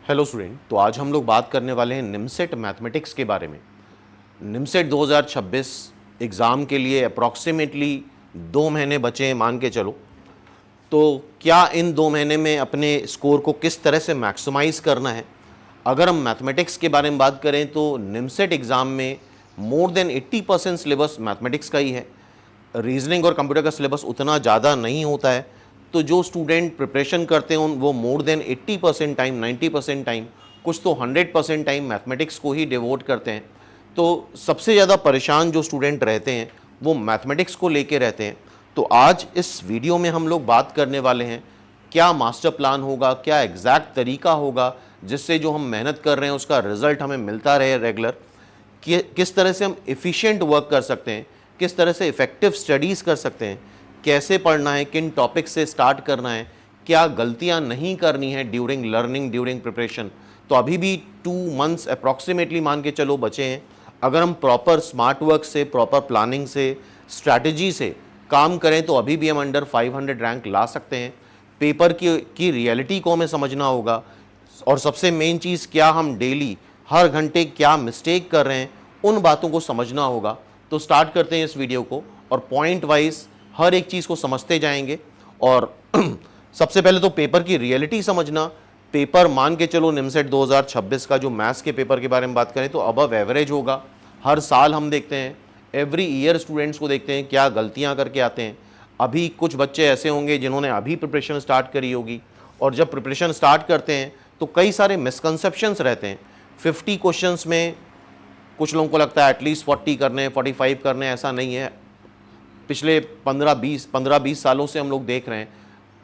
Hello student. तो आज हम लोग बात करने वाले हैं निमसेट मैथमेटिक्स के बारे में। निमसेट 2026 एग्ज़ाम के लिए अप्रॉक्सीमेटली 2 महीने बचे हैं, मान के चलो। तो क्या इन 2 महीने में अपने स्कोर को किस तरह से मैक्सिमाइज़ करना है। अगर हम मैथमेटिक्स के बारे में बात करें तो निमसेट एग्ज़ाम में मोर देन 80% सिलेबस मैथमेटिक्स का ही है। रीजनिंग और कंप्यूटर का सिलेबस उतना ज़्यादा नहीं होता है। तो जो स्टूडेंट प्रिपरेशन करते हैं वो मोर देन 80% टाइम, 90% टाइम, कुछ तो 100% टाइम मैथमेटिक्स को ही डिवोट करते हैं। तो सबसे ज़्यादा परेशान जो स्टूडेंट रहते हैं वो मैथमेटिक्स को लेके रहते हैं। तो आज इस वीडियो में हम लोग बात करने वाले हैं क्या मास्टर प्लान होगा, क्या एग्जैक्ट तरीका होगा जिससे जो हम मेहनत कर रहे हैं उसका रिजल्ट हमें मिलता रहे रेगुलर। किस तरह से हम एफिशिएंट वर्क कर सकते हैं, किस तरह से इफ़ेक्टिव स्टडीज़ कर सकते हैं, कैसे पढ़ना है, किन टॉपिक से स्टार्ट करना है, क्या गलतियां नहीं करनी है ड्यूरिंग लर्निंग, ड्यूरिंग प्रिपरेशन। तो अभी भी 2 मंथ्स अप्रॉक्सीमेटली मान के चलो बचे हैं। अगर हम प्रॉपर स्मार्ट वर्क से, प्रॉपर प्लानिंग से, स्ट्रैटेजी से काम करें तो अभी भी हम अंडर 500 रैंक ला सकते हैं। पेपर की रियलिटी को हमें समझना होगा और सबसे मेन चीज़ क्या हम डेली हर घंटे क्या मिस्टेक कर रहे हैं उन बातों को समझना होगा। तो स्टार्ट करते हैं इस वीडियो को और पॉइंट वाइज हर एक चीज़ को समझते जाएंगे। और सबसे पहले तो पेपर की रियलिटी समझना। पेपर मान के चलो निमसेट 2026 का जो मैथ्स के पेपर के बारे में बात करें तो अबव एवरेज होगा। हर साल हम देखते हैं, एवरी ईयर स्टूडेंट्स को देखते हैं क्या गलतियां करके आते हैं। अभी कुछ बच्चे ऐसे होंगे जिन्होंने अभी प्रिपरेशन स्टार्ट करी होगी और जब प्रिपरेशन स्टार्ट करते हैं तो कई सारे मिसकंसेप्शंस रहते हैं। 50 क्वेश्चंस में कुछ लोगों को लगता है एटलीस्ट 40 करने, 45 करने, ऐसा नहीं है। पिछले 15-20 सालों से हम लोग देख रहे हैं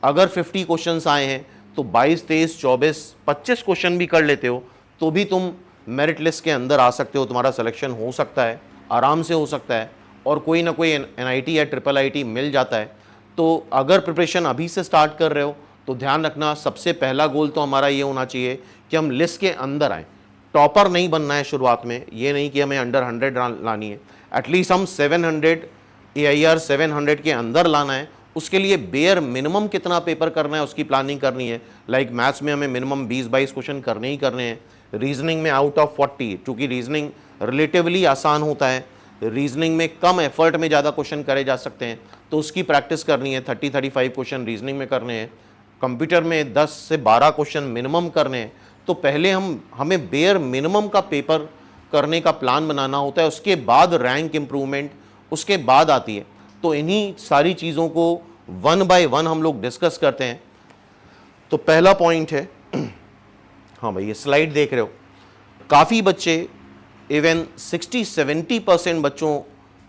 अगर 50 क्वेश्चंस आए हैं तो 22, 23, 24, 25 क्वेश्चन भी कर लेते हो तो भी तुम मेरिट लिस्ट के अंदर आ सकते हो। तुम्हारा सिलेक्शन हो सकता है, आराम से हो सकता है और कोई ना कोई NIT या IIIT मिल जाता है। तो अगर प्रिपरेशन अभी से स्टार्ट कर रहे हो तो ध्यान रखना सबसे पहला गोल तो हमारा ये होना चाहिए कि हम लिस्ट के अंदर आएँ। टॉपर नहीं बनना है शुरुआत में, ये नहीं कि हमें अंडर 100 लानी है, एटलीस्ट हम 700 AIR 700 के अंदर लाना है। उसके लिए बेयर मिनिमम कितना पेपर करना है उसकी प्लानिंग करनी है। लाइक मैथ्स में हमें मिनिमम 20-22 क्वेश्चन करने ही करने हैं। रीजनिंग में आउट ऑफ 40, क्योंकि रीजनिंग रिलेटिवली आसान होता है, रीजनिंग में कम एफर्ट में ज़्यादा क्वेश्चन करे जा सकते हैं तो उसकी प्रैक्टिस करनी है। 30-35 क्वेश्चन रीजनिंग में करने हैं। कंप्यूटर में 10 से 12 क्वेश्चन मिनिमम करने हैं। तो पहले हमें बेयर मिनिमम का पेपर करने का प्लान बनाना होता है, उसके बाद रैंक इम्प्रूवमेंट उसके बाद आती है। तो इन्हीं सारी चीज़ों को 1 बाय 1 हम लोग डिस्कस करते हैं। तो पहला पॉइंट है हाँ भाई, ये स्लाइड देख रहे हो, काफ़ी बच्चे इवन 60-70% बच्चों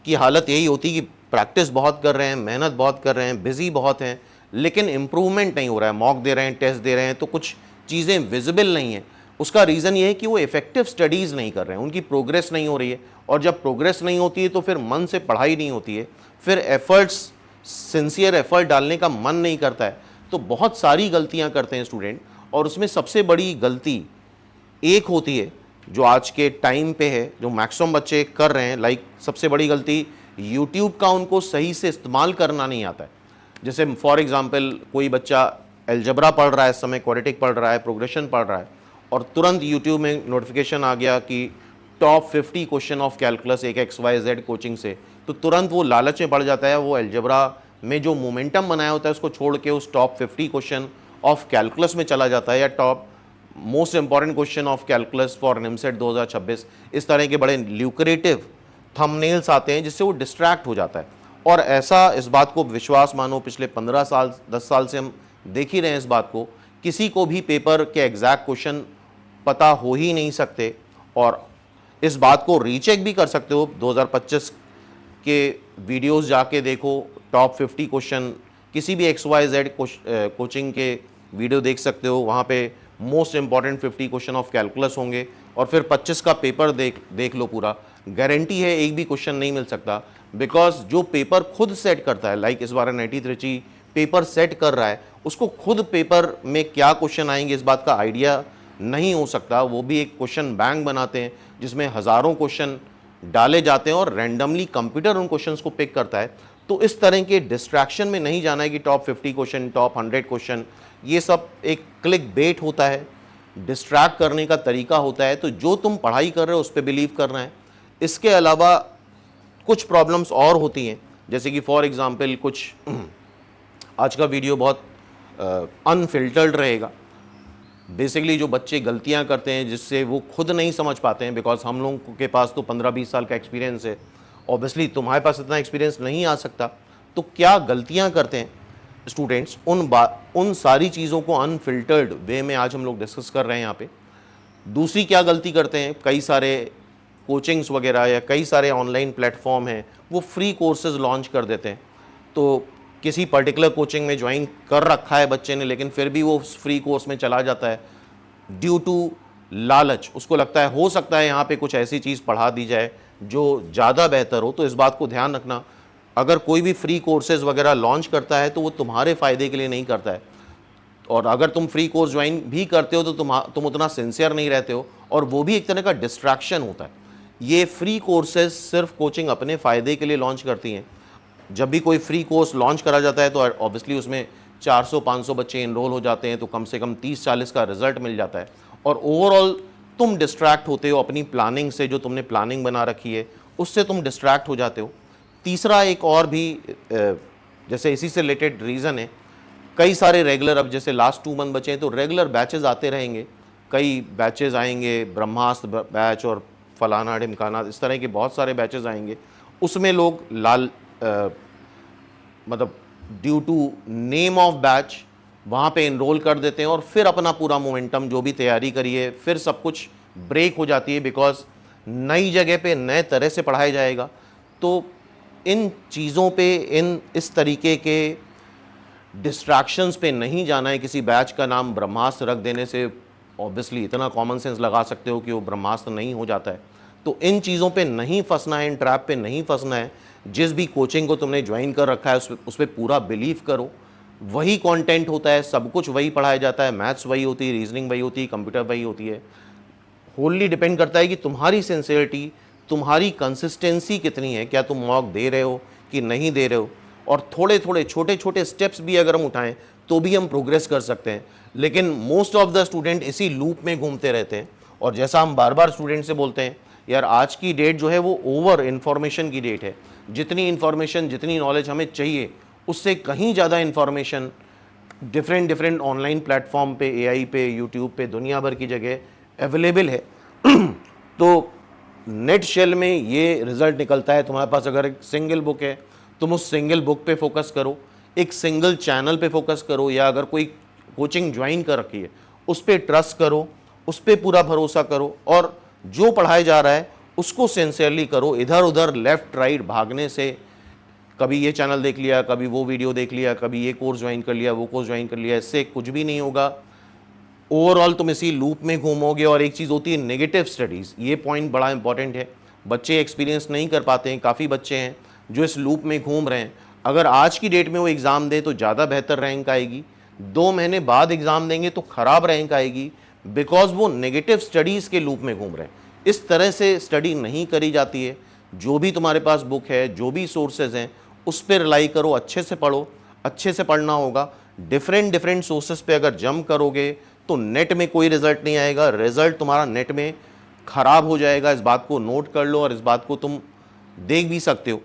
की हालत यही होती है कि प्रैक्टिस बहुत कर रहे हैं, मेहनत बहुत कर रहे हैं, बिजी बहुत हैं, लेकिन इम्प्रूवमेंट नहीं हो रहा है। मॉक दे रहे हैं, टेस्ट दे रहे हैं तो कुछ चीज़ें विजिबल नहीं है। उसका रीज़न ये है कि वो इफेक्टिव स्टडीज़ नहीं कर रहे हैं, उनकी प्रोग्रेस नहीं हो रही है। और जब प्रोग्रेस नहीं होती है तो फिर मन से पढ़ाई नहीं होती है, फिर एफर्ट्स, सिंसियर एफर्ट डालने का मन नहीं करता है। तो बहुत सारी गलतियां करते हैं स्टूडेंट और उसमें सबसे बड़ी गलती एक होती है जो आज के टाइम पे है, जो मैक्सिमम बच्चे कर रहे हैं। लाइक सबसे बड़ी गलती यूट्यूब का उनको सही से इस्तेमाल करना नहीं आता है। जैसे फॉर एग्जांपल कोई बच्चा अलजेब्रा पढ़ रहा है, इस समय क्वाड्रेटिक पढ़ रहा है, प्रोग्रेशन पढ़ रहा है और तुरंत यूट्यूब में नोटिफिकेशन आ गया कि टॉप 50 क्वेश्चन ऑफ कैलकुलस एक XYZ कोचिंग से, तो तुरंत वो लालच में पड़ जाता है। वो अलजेब्रा में जो मोमेंटम बनाया होता है उसको छोड़ के उस टॉप 50 क्वेश्चन ऑफ कैलकुलस में चला जाता है या top most important question of calculus for NIMCET 2026। इस तरह के बड़े ल्यूक्रेटिव थंबनेल्स आते हैं जिससे वो डिस्ट्रैक्ट हो जाता है। और ऐसा, इस बात को विश्वास मानो, पिछले 15 साल 10 साल से हम देख ही रहे हैं इस बात को। किसी को भी पेपर के एग्जैक्ट क्वेश्चन पता हो ही नहीं सकते और इस बात को रीचेक भी कर सकते हो। 2025 के वीडियोस जाके देखो, टॉप 50 क्वेश्चन किसी भी XYZ कोचिंग के वीडियो देख सकते हो। वहाँ पे most important 50 question of calculus होंगे और फिर 25 का पेपर देख लो पूरा। गारंटी है एक भी क्वेश्चन नहीं मिल सकता, बिकॉज जो पेपर खुद सेट करता है, लाइक इस बार NIT त्रिची पेपर सेट कर रहा है, उसको खुद पेपर में क्या क्वेश्चन आएंगे इस बात का आइडिया नहीं हो सकता। वो भी एक क्वेश्चन बैंक बनाते हैं जिसमें हज़ारों क्वेश्चन डाले जाते हैं और रैंडमली कंप्यूटर उन क्वेश्चंस को पिक करता है। तो इस तरह के डिस्ट्रैक्शन में नहीं जाना है कि टॉप 50 क्वेश्चन, टॉप 100 क्वेश्चन, ये सब एक क्लिक बेट होता है। डिस्ट्रैक्ट करने का तरीका होता है। तो जो तुम पढ़ाई कर रहे हो उस पर बिलीव करना है। इसके अलावा कुछ प्रॉब्लम्स और होती हैं, जैसे कि फॉर एग्जांपल कुछ आज का वीडियो बहुत अनफिल्टर्ड रहेगा। बेसिकली जो बच्चे गलतियां करते हैं जिससे वो खुद नहीं समझ पाते हैं, बिकॉज हम लोगों के पास तो 15-20 साल का एक्सपीरियंस है, ऑब्वियसली तुम्हारे पास इतना एक्सपीरियंस नहीं आ सकता। तो क्या गलतियां करते हैं स्टूडेंट्स, उन सारी चीज़ों को अनफिल्टर्ड वे में आज हम लोग डिस्कस कर रहे हैं यहाँ पे। दूसरी क्या गलती करते हैं, कई सारे कोचिंग्स वगैरह या कई सारे ऑनलाइन प्लेटफॉर्म हैं वो फ्री कोर्सेज लॉन्च कर देते हैं। तो किसी पर्टिकुलर कोचिंग में ज्वाइन कर रखा है बच्चे ने, लेकिन फिर भी वो फ्री कोर्स में चला जाता है ड्यू टू लालच। उसको लगता है हो सकता है यहाँ पे कुछ ऐसी चीज़ पढ़ा दी जाए जो ज़्यादा बेहतर हो। तो इस बात को ध्यान रखना, अगर कोई भी फ्री कोर्सेज वगैरह लॉन्च करता है तो वो तुम्हारे फ़ायदे के लिए नहीं करता है। और अगर तुम फ्री कोर्स ज्वाइन भी करते हो तो तुम उतना सिंसियर नहीं रहते हो, और वो भी एक तरह का डिस्ट्रैक्शन होता है। ये फ्री कोर्सेज सिर्फ कोचिंग अपने फ़ायदे के लिए लॉन्च करती हैं। जब भी कोई फ्री कोर्स लॉन्च करा जाता है तो ऑब्वियसली उसमें 400-500 बच्चे इनरोल हो जाते हैं, तो कम से कम 30-40 का रिजल्ट मिल जाता है, और ओवरऑल तुम डिस्ट्रैक्ट होते हो अपनी प्लानिंग से। जो तुमने प्लानिंग बना रखी है उससे तुम डिस्ट्रैक्ट हो जाते हो। तीसरा एक और भी जैसे इसी से रिलेटेड रीज़न है, कई सारे रेगुलर, अब जैसे लास्ट 2 मंथ बचे हैं तो रेगुलर बैचेस आते रहेंगे, कई बैचेस आएंगे, ब्रह्मास्त्र बैच और फलाना ढिमकाना, इस तरह के बहुत सारे बैचेस आएंगे। उसमें लोग मतलब due to name of batch वहाँ पे इनरोल कर देते हैं, और फिर अपना पूरा मोमेंटम जो भी तैयारी करी है फिर सब कुछ ब्रेक हो जाती है, बिकॉज नई जगह पे नए तरह से पढ़ाया जाएगा। तो इन चीज़ों पे, इस तरीके के डिस्ट्रैक्शंस पे नहीं जाना है। किसी बैच का नाम ब्रह्मास्त्र रख देने से ऑब्वियसली इतना कॉमन सेंस लगा सकते हो कि वो ब्रह्मास्त्र नहीं हो जाता है। तो इन चीज़ों पे नहीं फंसना है, इन ट्रैप पे नहीं फंसना है। जिस भी कोचिंग को तुमने ज्वाइन कर रखा है उस पर पूरा बिलीव करो। वही कंटेंट होता है, सब कुछ वही पढ़ाया जाता है, मैथ्स वही होती है, रीजनिंग वही होती है, कंप्यूटर वही होती है। होली डिपेंड करता है कि तुम्हारी सिंसियरिटी, तुम्हारी कंसिस्टेंसी कितनी है, क्या तुम मॉक दे रहे हो कि नहीं दे रहे हो। और थोड़े थोड़े छोटे छोटे स्टेप्स भी अगर हम उठाएं तो भी हम प्रोग्रेस कर सकते हैं। लेकिन मोस्ट ऑफ द स्टूडेंट इसी लूप में घूमते रहते हैं, और जैसा हम बार बार स्टूडेंट से बोलते हैं, यार आज की डेट जो है वो ओवर इन्फॉर्मेशन की डेट है। जितनी इन्फॉर्मेशन, जितनी नॉलेज हमें चाहिए उससे कहीं ज़्यादा इन्फॉर्मेशन डिफरेंट ऑनलाइन प्लेटफॉर्म पे, एआई पे, यूट्यूब पे, दुनिया भर की जगह अवेलेबल है। तो नेट शेल में ये रिज़ल्ट निकलता है। तुम्हारे पास अगर एक सिंगल बुक है, तुम उस सिंगल बुक पे फोकस करो, एक सिंगल चैनल पे फोकस करो, या अगर कोई कोचिंग ज्वाइन कर रखी है उस पर ट्रस्ट करो, उस पर पूरा भरोसा करो, और जो पढ़ाया जा रहा है उसको सिंसियरली करो। इधर उधर लेफ्ट राइट भागने से, कभी ये चैनल देख लिया, कभी वो वीडियो देख लिया, कभी ये कोर्स ज्वाइन कर लिया, वो कोर्स ज्वाइन कर लिया, इससे कुछ भी नहीं होगा। ओवरऑल तुम इसी लूप में घूमोगे। और एक चीज़ होती है नेगेटिव स्टडीज़, ये पॉइंट बड़ा इंपॉर्टेंट है। बच्चे एक्सपीरियंस नहीं कर पाते हैं, काफ़ी बच्चे हैं जो इस लूप में घूम रहे हैं। अगर आज की डेट में वो एग्ज़ाम दे तो ज़्यादा बेहतर रैंक आएगी, 2 महीने बाद एग्ज़ाम देंगे तो ख़राब रैंक आएगी, बिकॉज वो नेगेटिव स्टडीज़ के लूप में घूम रहे हैं। इस तरह से स्टडी नहीं करी जाती है। जो भी तुम्हारे पास बुक है, जो भी सोर्सेज हैं, उस पर रिलाई करो, अच्छे से पढ़ो। अच्छे से पढ़ना होगा। डिफरेंट सोर्सेज पे अगर जंप करोगे तो नेट में कोई रिजल्ट नहीं आएगा, रिजल्ट तुम्हारा नेट में खराब हो जाएगा। इस बात को नोट कर लो, और इस बात को तुम देख भी सकते हो।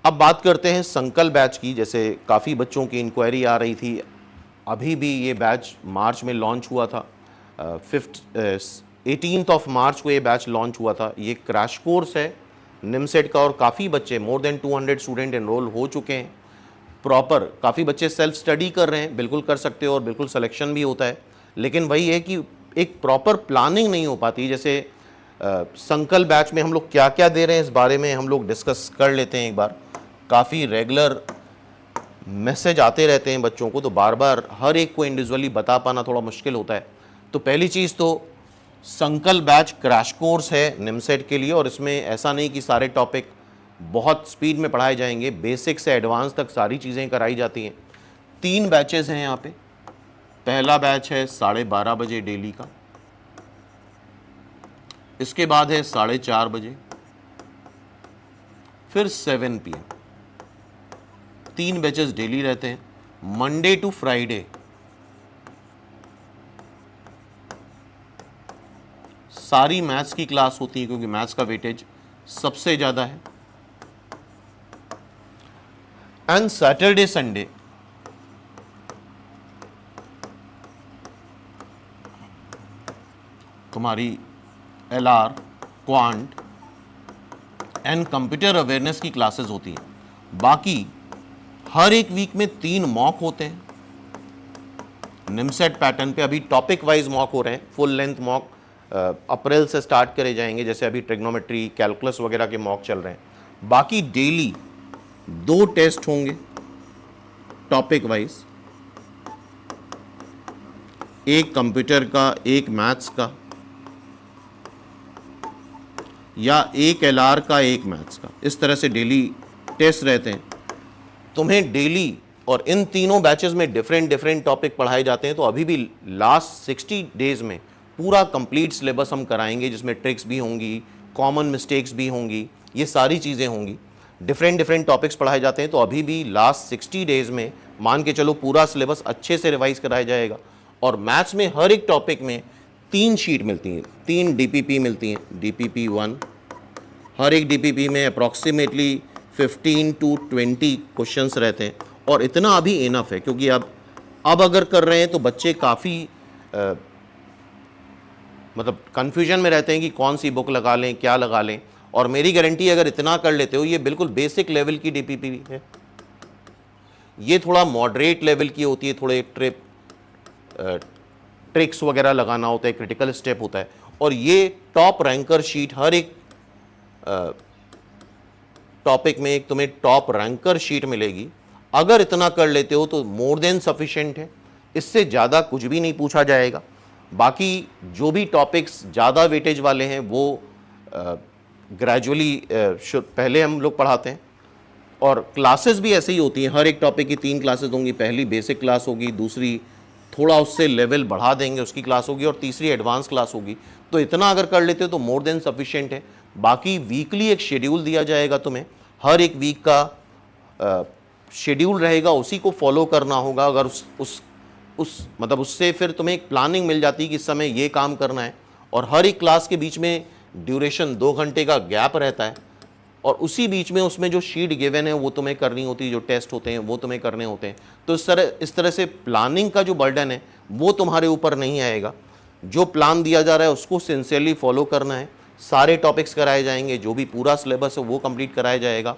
अब बात करते हैं संकल्प बैच की। जैसे काफ़ी बच्चों की इंक्वायरी आ रही थी, अभी भी ये बैच मार्च में लॉन्च हुआ था, 18th ऑफ मार्च को ये बैच लॉन्च हुआ था। ये क्रैश कोर्स है निमसेट का, और काफ़ी बच्चे, मोर देन 200 स्टूडेंट एनरोल हो चुके हैं। प्रॉपर काफ़ी बच्चे सेल्फ स्टडी कर रहे हैं, बिल्कुल कर सकते हो, और बिल्कुल सिलेक्शन भी होता है। लेकिन वही है कि एक प्रॉपर प्लानिंग नहीं हो पाती। जैसे संकल्प बैच में हम लोग क्या क्या दे रहे हैं इस बारे में हम लोग डिस्कस कर लेते हैं एक बार। काफ़ी रेगुलर मैसेज आते रहते हैं बच्चों को, तो बार बार हर एक को इंडिविजुअली बता पाना थोड़ा मुश्किल होता है। तो पहली चीज़ तो संकल्प बैच क्रैश कोर्स है निमसेट के लिए, और इसमें ऐसा नहीं कि सारे टॉपिक बहुत स्पीड में पढ़ाए जाएंगे, बेसिक से एडवांस तक सारी चीज़ें कराई जाती हैं। 3 बैचेस हैं यहाँ पे। पहला बैच है 12:30 बजे डेली का, इसके बाद है 4:30 बजे, फिर 7 PM। 3 बैचेस डेली रहते हैं। मंडे टू फ्राइडे सारी मैथ्स की क्लास होती है, क्योंकि मैथ्स का वेटेज सबसे ज़्यादा है। एंड सैटरडे संडे तुम्हारी LR, quant and computer awareness की क्लासेस होती हैं। बाकी हर एक वीक में 3 मॉक होते हैं निमसेट पैटर्न पे। अभी टॉपिक वाइज मॉक हो रहे हैं, फुल लेंथ मॉक अप्रैल से स्टार्ट करे जाएंगे, जैसे अभी ट्रिग्नोमेट्री, कैलकुलस वगैरह के मॉक चल रहे हैं। बाकी डेली 2 टेस्ट होंगे टॉपिक वाइज, एक कंप्यूटर का, एक मैथ्स का, या एक एलआर का, एक मैथ्स का। इस तरह से डेली टेस्ट रहते हैं तुम्हें डेली। और इन तीनों बैचेस में डिफरेंट टॉपिक पढ़ाए जाते हैं। तो अभी भी लास्ट 60 डेज में पूरा कंप्लीट सिलेबस हम कराएंगे, जिसमें ट्रिक्स भी होंगी, कॉमन मिस्टेक्स भी होंगी, ये सारी चीज़ें होंगी। डिफरेंट टॉपिक्स पढ़ाए जाते हैं। तो अभी भी लास्ट 60 डेज में मान के चलो पूरा सिलेबस अच्छे से रिवाइज कराया जाएगा। और मैथ्स में हर एक टॉपिक में 3 शीट मिलती हैं, 3 डीपीपी मिलती हैं। डीपीपी 1, हर एक डीपीपी में अप्रॉक्सीमेटली 15 to 20 क्वेश्चंस रहते हैं। और इतना अभी इनफ है, क्योंकि अब अगर कर रहे हैं तो बच्चे काफ़ी मतलब कन्फ्यूजन में रहते हैं कि कौन सी बुक लगा लें, क्या लगा लें। और मेरी गारंटी, अगर इतना कर लेते हो, ये बिल्कुल बेसिक लेवल की डीपीपी है। ये थोड़ा मॉडरेट लेवल की होती है, थोड़े ट्रिक्स वगैरह लगाना होता है, क्रिटिकल स्टेप होता है। और ये टॉप रैंकर शीट, हर एक टॉपिक में एक तुम्हें टॉप रैंकर शीट मिलेगी। अगर इतना कर लेते हो तो मोर देन सफिशिएंट है, इससे ज़्यादा कुछ भी नहीं पूछा जाएगा। बाकी जो भी टॉपिक्स ज़्यादा वेटेज वाले हैं वो ग्रेजुअली पहले हम लोग पढ़ाते हैं। और क्लासेस भी ऐसे ही होती हैं, हर एक टॉपिक की 3 क्लासेस होंगी। पहली बेसिक क्लास होगी, दूसरी थोड़ा उससे लेवल बढ़ा देंगे उसकी क्लास होगी, और तीसरी एडवांस क्लास होगी। तो इतना अगर कर लेते हो तो मोर देन सफिशिएंट है। बाकी वीकली एक शेड्यूल दिया जाएगा तुम्हें, हर एक वीक का शेड्यूल रहेगा, उसी को फॉलो करना होगा। अगर उस मतलब उससे फिर तुम्हें एक प्लानिंग मिल जाती है कि इस समय ये काम करना है। और हर एक क्लास के बीच में ड्यूरेशन 2 घंटे का गैप रहता है, और उसी बीच में उसमें जो शीट गिवन है वो तुम्हें करनी होती है, जो टेस्ट होते हैं वो तुम्हें करने होते हैं। तो इस तरह से प्लानिंग का जो बर्डन है वो तुम्हारे ऊपर नहीं आएगा। जो प्लान दिया जा रहा है उसको सिंसियरली फॉलो करना है। सारे टॉपिक्स कराए जाएंगे, जो भी पूरा सिलेबस है वो कंप्लीट कराया जाएगा।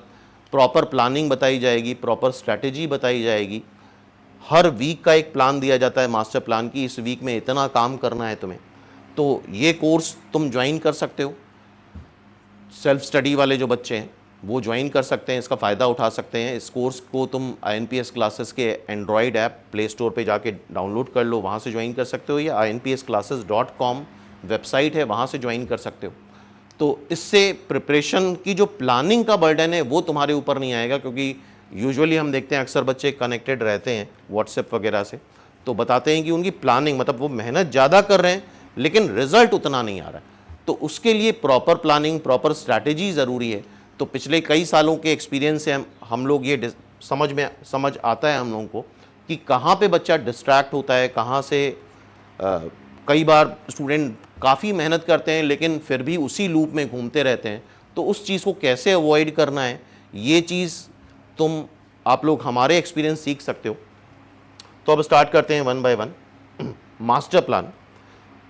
प्रॉपर प्लानिंग बताई जाएगी, प्रॉपर स्ट्रैटेजी बताई जाएगी। हर वीक का एक प्लान दिया जाता है, मास्टर प्लान की, इस वीक में इतना काम करना है तुम्हें। तो ये कोर्स तुम ज्वाइन कर सकते हो। सेल्फ स्टडी वाले जो बच्चे हैं वो ज्वाइन कर सकते हैं, इसका फ़ायदा उठा सकते हैं। इस कोर्स को तुम INPS क्लासेस के एंड्रॉयड ऐप प्ले स्टोर पे जाके डाउनलोड कर लो, वहाँ से ज्वाइन कर सकते हो, या inpsclasses.com वेबसाइट है, वहाँ से ज्वाइन कर सकते हो। तो इससे प्रिपरेशन की जो प्लानिंग का बर्डन है वो तुम्हारे ऊपर नहीं आएगा, क्योंकि यूजुअली हम देखते हैं अक्सर बच्चे कनेक्टेड रहते हैं व्हाट्सएप वगैरह से, तो बताते हैं कि उनकी प्लानिंग मतलब वो मेहनत ज़्यादा कर रहे हैं लेकिन रिजल्ट उतना नहीं आ रहा है। तो उसके लिए प्रॉपर प्लानिंग, प्रॉपर स्ट्रैटेजी ज़रूरी है। तो पिछले कई सालों के एक्सपीरियंस से हम लोग ये समझ आता है हम लोगों को कि कहाँ पे बच्चा डिस्ट्रैक्ट होता है, कहाँ से कई बार स्टूडेंट काफ़ी मेहनत करते हैं लेकिन फिर भी उसी लूप में घूमते रहते हैं। तो उस चीज़ को कैसे अवॉइड करना है, ये चीज़ आप लोग हमारे एक्सपीरियंस सीख सकते हो। तो अब स्टार्ट करते हैं 1 बाय 1। मास्टर प्लान,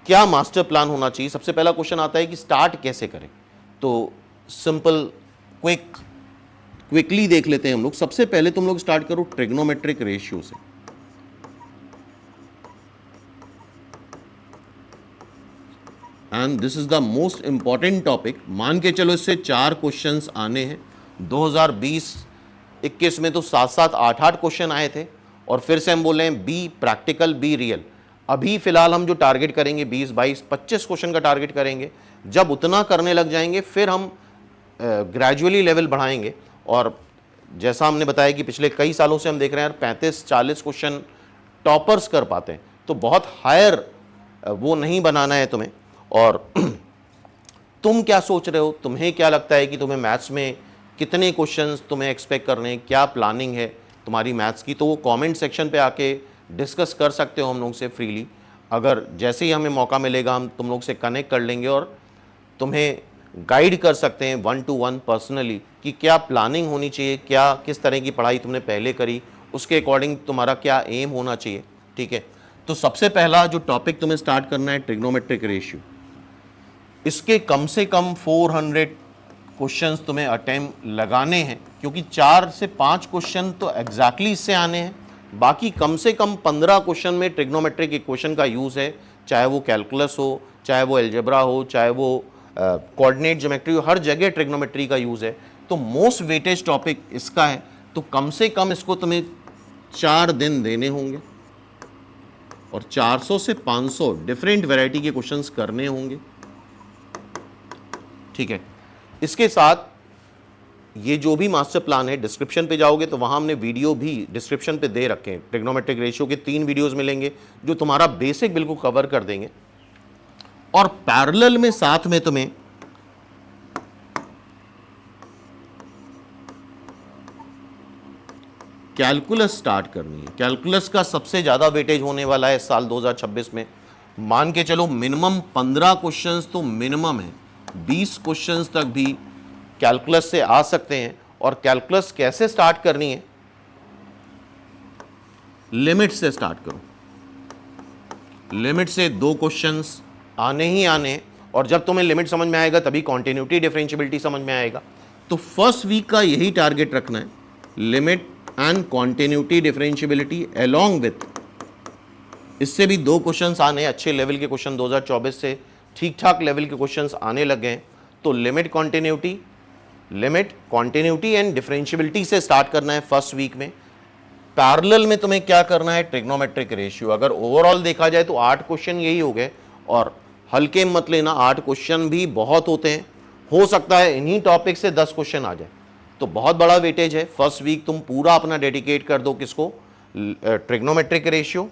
क्या मास्टर प्लान होना चाहिए? सबसे पहला क्वेश्चन आता है कि स्टार्ट कैसे करें। तो सिंपल क्विकली देख लेते हैं हम लोग। सबसे पहले तुम लोग स्टार्ट करो ट्रिग्नोमेट्रिक रेशियो से। And this is the most important topic. मान के चलो इससे 4 क्वेश्चंस आने हैं। 2020-21 में तो 7-7, 8-8 क्वेश्चन आए थे, और फिर से हम बोल रहे हैं बी प्रैक्टिकल, बी रियल। अभी फिलहाल हम जो टारगेट करेंगे 20, 22, 25 क्वेश्चन का टारगेट करेंगे। जब उतना करने लग जाएंगे फिर हम ग्रेजुअली लेवल बढ़ाएंगे। और जैसा हमने बताया कि पिछले कई सालों से हम देख रहे हैं 35-40 क्वेश्चन टॉपर्स कर पाते हैं। तो बहुत हायर वो नहीं बनाना है तुम्हें। और तुम क्या सोच रहे हो, तुम्हें क्या लगता है कि तुम्हें मैथ्स में कितने क्वेश्चंस तुम्हें एक्सपेक्ट करने हैं, क्या प्लानिंग है, तुम्हारी मैथ्स की, तो वो कमेंट सेक्शन पे आके डिस्कस कर सकते हो हम लोग से फ्रीली। अगर जैसे ही हमें मौका मिलेगा हम तुम लोग से कनेक्ट कर लेंगे और तुम्हें गाइड कर सकते हैं 1 to 1 पर्सनली कि क्या प्लानिंग होनी चाहिए, क्या किस तरह की पढ़ाई तुमने पहले करी, उसके अकॉर्डिंग तुम्हारा क्या एम होना चाहिए। ठीक है, तो सबसे पहला जो टॉपिक तुम्हें स्टार्ट करना है ट्रिग्नोमेट्रिक रेशियो। इसके कम से कम 400 क्वेश्चंस तुम्हें अटेम्प्ट लगाने हैं, क्योंकि 4 से 5 क्वेश्चन तो एग्जैक्टली इससे आने हैं, बाकी कम से कम 15 क्वेश्चन में ट्रिग्नोमेट्रिक इक्वेशन का यूज़ है, चाहे वो कैलकुलस हो, चाहे वो एल्जेब्रा हो, चाहे वो कोऑर्डिनेट ज्योमेट्री हो, हर जगह ट्रिग्नोमेट्री का यूज़ है। तो मोस्ट वेटेज टॉपिक इसका है, तो कम से कम इसको तुम्हें 4 दिन देने होंगे और 400 से 500 डिफरेंट वैरायटी के क्वेश्चंस करने होंगे। ठीक है, इसके साथ ये जो भी मास्टर प्लान है, डिस्क्रिप्शन पे जाओगे तो वहां हमने वीडियो भी डिस्क्रिप्शन पे दे रखे हैं। ट्रिग्नोमेट्रिक रेशियो के 3 वीडियोस मिलेंगे जो तुम्हारा बेसिक बिल्कुल कवर कर देंगे, और पैरेलल में साथ में तुम्हें कैलकुलस स्टार्ट करनी है। कैलकुलस का सबसे ज़्यादा वेटेज होने वाला है इस साल 2026 में। मान के चलो मिनिमम 15 क्वेश्चंस तो मिनिमम है, 20 क्वेश्चंस तक भी कैलकुलस से आ सकते हैं। और कैलकुलस कैसे स्टार्ट करनी है, लिमिट से स्टार्ट करो। लिमिट से 2 क्वेश्चंस आने ही आने, और जब तुम्हें लिमिट समझ में आएगा तभी कॉन्टिन्यूटी डिफरेंशियबिलिटी समझ में आएगा। तो फर्स्ट वीक का यही टारगेट रखना है, limit and continuity differentiability along with, इससे भी 2 क्वेश्चंस आने, अच्छे लेवल के क्वेश्चन 2024 से ठीक ठाक लेवल के क्वेश्चंस आने लगे हैं। तो लिमिट कॉन्टिन्यूटी एंड डिफरेंशियबिलिटी से स्टार्ट करना है फर्स्ट वीक में। पैरेलल में तुम्हें क्या करना है, ट्रिग्नोमेट्रिक रेशियो। अगर ओवरऑल देखा जाए तो 8 क्वेश्चन यही हो गए, और हल्के मत लेना, 8 क्वेश्चन भी बहुत होते हैं। हो सकता है इन्हीं टॉपिक से 10 क्वेश्चन आ जाए, तो बहुत बड़ा वेटेज है। फर्स्ट वीक तुम पूरा अपना डेडिकेट कर दो किसको, ट्रिग्नोमेट्रिक रेशियो।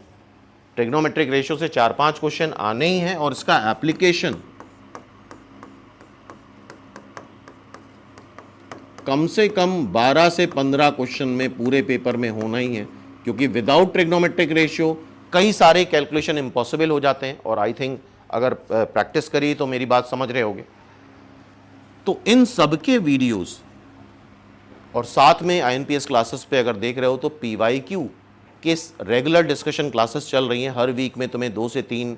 ट्रिग्नोमेट्रिक रेशियो से 4-5 क्वेश्चन आने ही हैं, और इसका एप्लीकेशन कम से कम 12 से 15 क्वेश्चन में पूरे पेपर में होना ही है, क्योंकि विदाउट ट्रिग्नोमेट्रिक रेशियो कई सारे कैलकुलेशन इम्पॉसिबल हो जाते हैं। और आई थिंक अगर प्रैक्टिस करी तो मेरी बात समझ रहे होगे। तो इन सब के वीडियोस, और साथ में INPS क्लासेस पे अगर देख रहे हो तो PYQ के रेगुलर डिस्कशन क्लासेस चल रही हैं। हर वीक में तुम्हें 2 से 3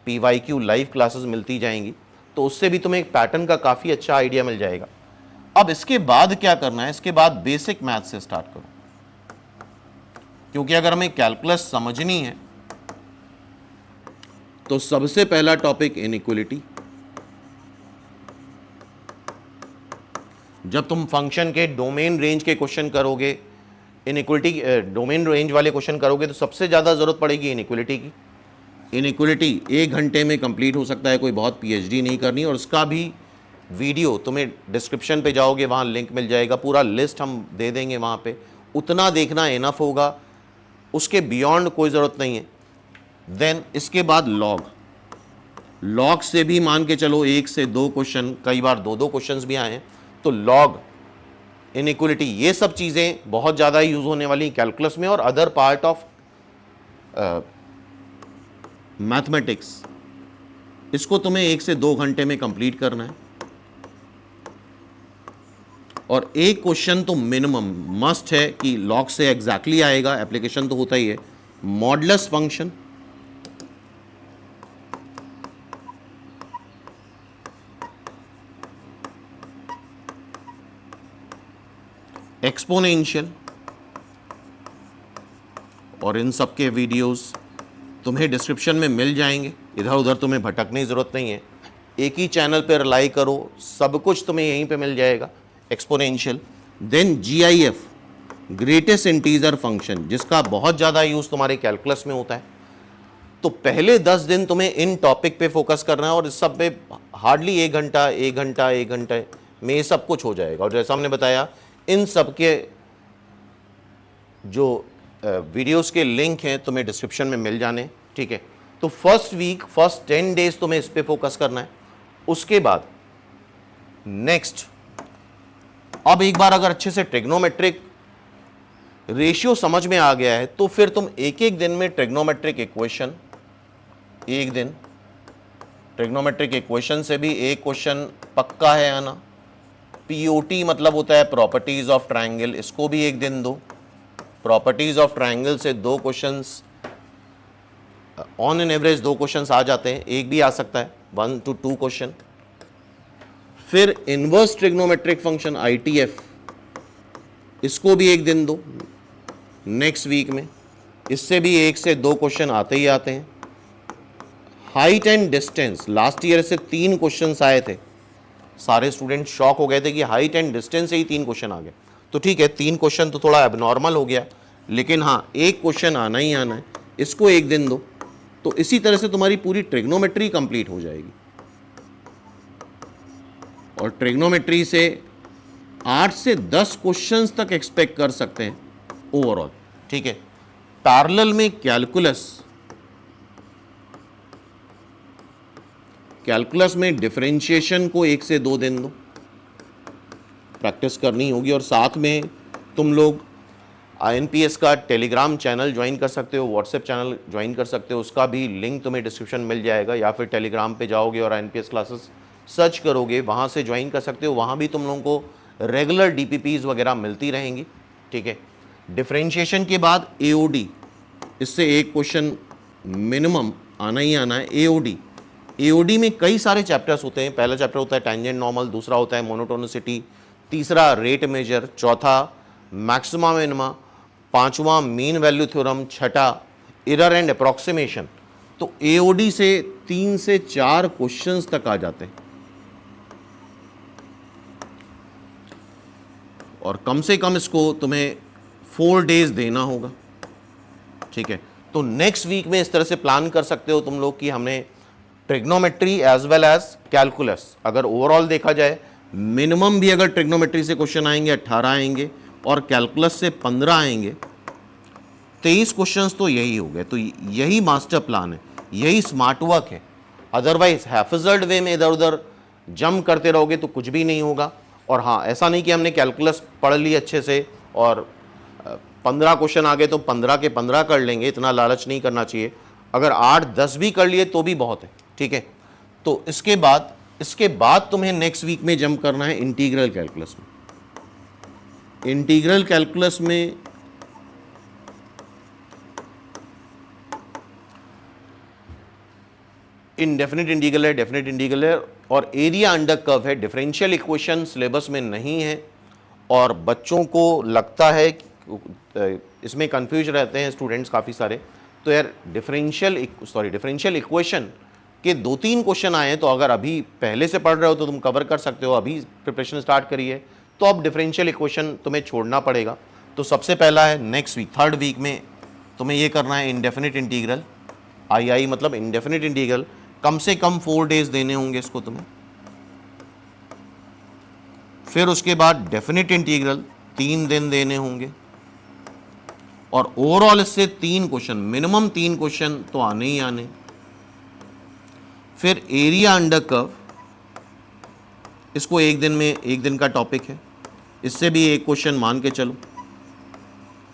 PYQ लाइव क्लासेस मिलती जाएंगी, तो उससे भी तुम्हें एक पैटर्न का काफ़ी अच्छा आइडिया मिल जाएगा। अब इसके बाद क्या करना है, इसके बाद बेसिक मैथ से स्टार्ट करो, क्योंकि अगर हमें कैलकुलस समझनी है तो सबसे पहला टॉपिक इनइक्वलिटी। जब तुम फंक्शन के डोमेन रेंज के क्वेश्चन करोगे, इनइक्वलिटी डोमेन रेंज वाले क्वेश्चन करोगे, तो सबसे ज़्यादा ज़रूरत पड़ेगी इनइक्वलिटी की। इनइक्वलिटी 1 घंटे में कंप्लीट हो सकता है, कोई बहुत PhD नहीं करनी। और उसका भी वीडियो तुम्हें डिस्क्रिप्शन पे जाओगे, वहाँ लिंक मिल जाएगा, पूरा लिस्ट हम दे देंगे वहाँ पे। उतना देखना इनफ होगा, उसके बियॉन्ड कोई ज़रूरत नहीं है। देन इसके बाद लॉग से भी मान के चलो 1 से 2 क्वेश्चन, कई बार 2-2 क्वेश्चंस भी आए हैं। तो लॉग, इनइक्वलिटी, ये सब चीज़ें बहुत ज़्यादा यूज़ होने वाली कैलकुलस में और अदर पार्ट ऑफ मैथमेटिक्स। इसको तुम्हें 1 से 2 घंटे में कंप्लीट करना है। और एक क्वेश्चन तो मिनिमम मस्ट है कि लॉग से एग्जैक्टली आएगा, एप्लीकेशन तो होता ही है। मॉडुलस फंक्शन, एक्सपोनेंशियल, और इन सब के वीडियोस तुम्हें डिस्क्रिप्शन में मिल जाएंगे। इधर उधर तुम्हें भटकने की ज़रूरत नहीं है, एक ही चैनल पर रिलाई करो, सब कुछ तुम्हें यहीं पे मिल जाएगा। Exponential, then GIF, greatest integer function, जिसका बहुत ज़्यादा यूज़ तुम्हारे कैलकुलस में होता है। तो पहले 10 दिन तुम्हें इन टॉपिक पे फोकस करना है, और इस सब पे हार्डली 1 घंटा में ये सब कुछ हो जाएगा। और जैसा हमने बताया, इन सब के जो वीडियोस के लिंक हैं तुम्हें डिस्क्रिप्शन में मिल जाने। ठीक है, तो फर्स्ट वीक, फर्स्ट 10 डेज तुम्हें इस पे फोकस करना है। उसके बाद नेक्स्ट, अब एक बार अगर अच्छे से ट्रिग्नोमेट्रिक रेशियो समझ में आ गया है तो फिर तुम एक एक दिन में ट्रिग्नोमेट्रिक इक्वेशन, एक दिन ट्रिग्नोमेट्रिक इक्वेशन से भी एक क्वेश्चन पक्का है आना। पीओटी मतलब होता है प्रॉपर्टीज ऑफ ट्रायंगल, इसको भी एक दिन दो। प्रॉपर्टीज ऑफ ट्रायंगल से 2 questions, on an average 2 questions आ जाते हैं, एक भी आ सकता है 1 to 2 क्वेश्चन। फिर इनवर्स ट्रिग्नोमेट्रिक फंक्शन आईटीएफ, इसको भी एक दिन दो नेक्स्ट वीक में, इससे भी 1 से 2 क्वेश्चन आते ही आते हैं। Height and distance, last year से 3 क्वेश्चंस आए थे, सारे स्टूडेंट शॉक हो गए थे कि हाइट एंड डिस्टेंस से ही 3 क्वेश्चन आ गए। तो ठीक है, 3 क्वेश्चन तो थोड़ा एबनॉर्मल हो गया, लेकिन हाँ 1 क्वेश्चन आना ही आना है, इसको एक दिन दो। तो इसी तरह से तुम्हारी पूरी ट्रिग्नोमेट्री कंप्लीट हो जाएगी। और ट्रिग्नोमेट्री से 8 से 10 क्वेश्चंस तक एक्सपेक्ट कर सकते हैं ओवरऑल। ठीक है, पैरेलल में कैलकुलस में डिफरेंशिएशन को 1 से 2 दिन दो, प्रैक्टिस करनी होगी। और साथ में तुम लोग INPS का टेलीग्राम चैनल ज्वाइन कर सकते हो, व्हाट्सएप चैनल ज्वाइन कर सकते हो, उसका भी लिंक तुम्हें डिस्क्रिप्शन मिल जाएगा, या फिर टेलीग्राम पे जाओगे और INPS क्लासेस सर्च करोगे, वहाँ से ज्वाइन कर सकते हो। वहाँ भी तुम लोगों को रेगुलर DPPs वगैरह मिलती रहेंगी। ठीक है, डिफरेंशिएशन के बाद AOD, इससे एक क्वेश्चन मिनिमम आना ही आना है। AOD में कई सारे चैप्टर्स होते हैं। पहला चैप्टर होता है टेंजेंट नॉर्मल, दूसरा होता है मोनोटोनिसिटी, तीसरा रेट मेजर, चौथा मैक्सिमा मिनिमा, पांचवा मीन वैल्यू थ्योरम, छठा एरर एंड अप्रॉक्सीमेशन। तो AOD से 3 से 4 क्वेश्चंस तक आ जाते हैं, और कम से कम इसको तुम्हें 4 डेज देना होगा। ठीक है, तो नेक्स्ट वीक में इस तरह से प्लान कर सकते हो तुम लोग कि हमने trigonometry as well as calculus, अगर ओवरऑल देखा जाए मिनिमम भी अगर ट्रिग्नोमेट्री से क्वेश्चन आएंगे 18 आएंगे और कैलकुलस से 15 आएंगे, 23 क्वेश्चंस तो यही हो गए। तो यही मास्टर प्लान है, यही स्मार्ट वर्क है। अदरवाइज हैफिजर्ड वे में इधर उधर जंप करते रहोगे तो कुछ भी नहीं होगा। और हाँ, ऐसा नहीं कि हमने कैलकुलस पढ़ ली अच्छे से और 15 क्वेश्चन आ गए तो 15 के 15 कर लेंगे, इतना लालच नहीं करना चाहिए। अगर 8-10 भी कर लिए तो भी बहुत है। ठीक है, तो इसके बाद तुम्हें नेक्स्ट वीक में जंप करना है इंटीग्रल कैलकुलस में। इंटीग्रल कैलकुलस में इनडेफिनिट इंटीग्रल है, डेफिनिट इंटीग्रल है और एरिया अंडर कर्व है। डिफरेंशियल इक्वेशन सिलेबस में नहीं है और बच्चों को लगता है इसमें कंफ्यूज रहते हैं स्टूडेंट्स काफ़ी सारे। तो यार डिफरेंशियल इक्वेशन के 2-3 क्वेश्चन आए हैं, तो अगर अभी पहले से पढ़ रहे हो तो तुम कवर कर सकते हो, अभी प्रिपरेशन स्टार्ट करिए। तो अब डिफरेंशियल इक्वेशन तुम्हें छोड़ना पड़ेगा। तो सबसे पहला है नेक्स्ट वीक, 3rd वीक में तुम्हें ये करना है इंडेफिनिट इंटीग्रल, II मतलब इंडेफिनिट इंटीग्रल। कम से कम 4 डेज देने होंगे इसको तुम्हें। फिर उसके बाद डेफिनिट इंटीग्रल 3 दिन देने होंगे और ओवरऑल इससे 3 क्वेश्चन, मिनिमम 3 क्वेश्चन तो आने ही आने। फिर एरिया अंडर कर्व, इसको एक दिन का टॉपिक है, इससे भी 1 क्वेश्चन मान के चलो।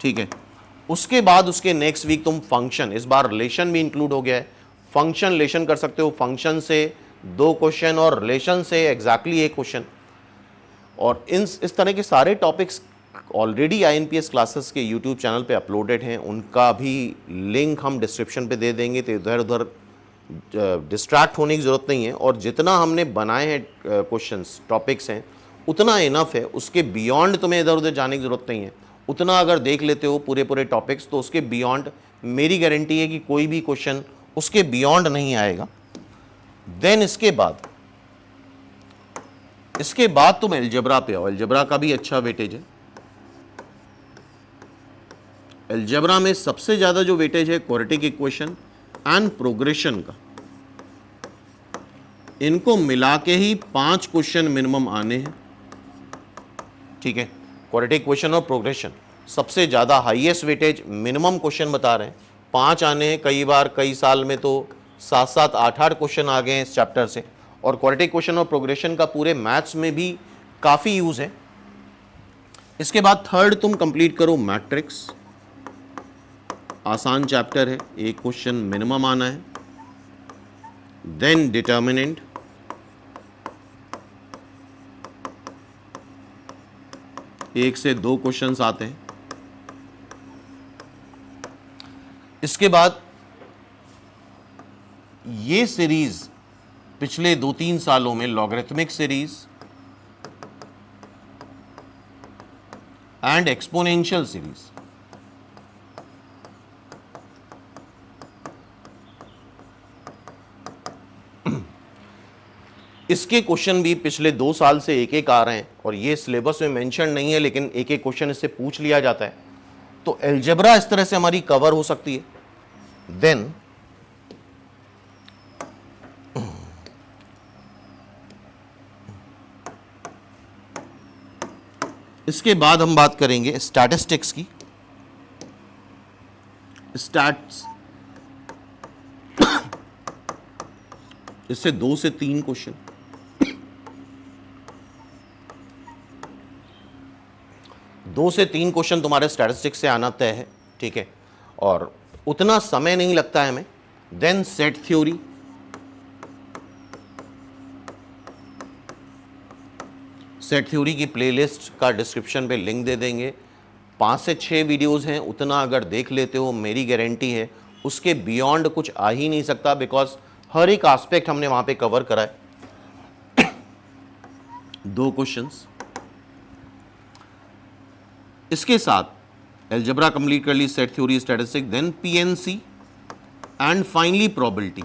ठीक है, उसके बाद उसके नेक्स्ट वीक तुम फंक्शन, इस बार रिलेशन भी इंक्लूड हो गया है, फंक्शन रिलेशन कर सकते हो। फंक्शन से 2 क्वेश्चन और रिलेशन से एग्जैक्टली 1 क्वेश्चन। और इस तरह के सारे टॉपिक्स ऑलरेडी INPS क्लासेस के YouTube चैनल पे अपलोडेड हैं, उनका भी लिंक हम डिस्क्रिप्शन पे दे देंगे। तो इधर उधर डिस्ट्रैक्ट होने की ज़रूरत नहीं है। और जितना हमने बनाए हैं क्वेश्चंस, टॉपिक्स हैं, उतना इनफ है। उसके बियॉन्ड तुम्हें इधर उधर जाने की ज़रूरत नहीं है। उतना अगर देख लेते हो पूरे टॉपिक्स, तो उसके बियॉन्ड मेरी गारंटी है कि कोई भी क्वेश्चन उसके बियॉन्ड नहीं आएगा। देन इसके बाद तुम अलजेब्रा पे आओ। अलजेब्रा का भी अच्छा वेटेज है। अलजेब्रा में सबसे ज़्यादा जो वेटेज है क्वाड्रेटिक इक्वेशन एंड प्रोग्रेशन का। इनको मिला के ही 5 क्वेश्चन मिनिमम आने हैं। ठीक है, क्वाड्रेटिक इक्वेशन और प्रोग्रेशन सबसे ज़्यादा हाईएस्ट वेटेज, मिनिमम क्वेश्चन बता रहे हैं 5 आने हैं। कई बार कई साल में तो 7-7, 8-8 क्वेश्चन आ गए हैं इस चैप्टर से। और क्वाड्रेटिक इक्वेशन और प्रोग्रेशन का पूरे मैथ्स में भी काफ़ी यूज़ है। इसके बाद थर्ड तुम कंप्लीट करो मैट्रिक्स, आसान चैप्टर है, एक क्वेश्चन मिनिमम आना है। देन डिटर्मिनेंट, एक से दो क्वेश्चंस आते हैं। इसके बाद ये सीरीज पिछले 2-3 सालों में logarithmic series and exponential series, इसके क्वेश्चन भी पिछले 2 साल से एक एक आ रहे हैं और ये सिलेबस में मेंशन नहीं है, लेकिन एक एक क्वेश्चन इससे पूछ लिया जाता है। तो अलजेब्रा इस तरह से हमारी कवर हो सकती है। देन इसके बाद हम बात करेंगे स्टैटिस्टिक्स की। स्टैट्स, इससे 2 से 3 क्वेश्चन। 2 से 3 क्वेश्चन तुम्हारे स्टैटिस्टिक्स से आना तय है, ठीक है, और उतना समय नहीं लगता है हमें। Then set theory, set theory की प्लेलिस्ट का डिस्क्रिप्शन पे लिंक दे देंगे। 5 से 6 वीडियोस हैं, उतना अगर देख लेते हो मेरी गारंटी है उसके बियॉन्ड कुछ आ ही नहीं सकता, बिकॉज हर एक एस्पेक्ट हमने वहां पे कवर करा है। 2 क्वेश्चंस, इसके साथ अलजेब्रा कंप्लीट कर ली, set theory, statistics, then PNC and finally probability.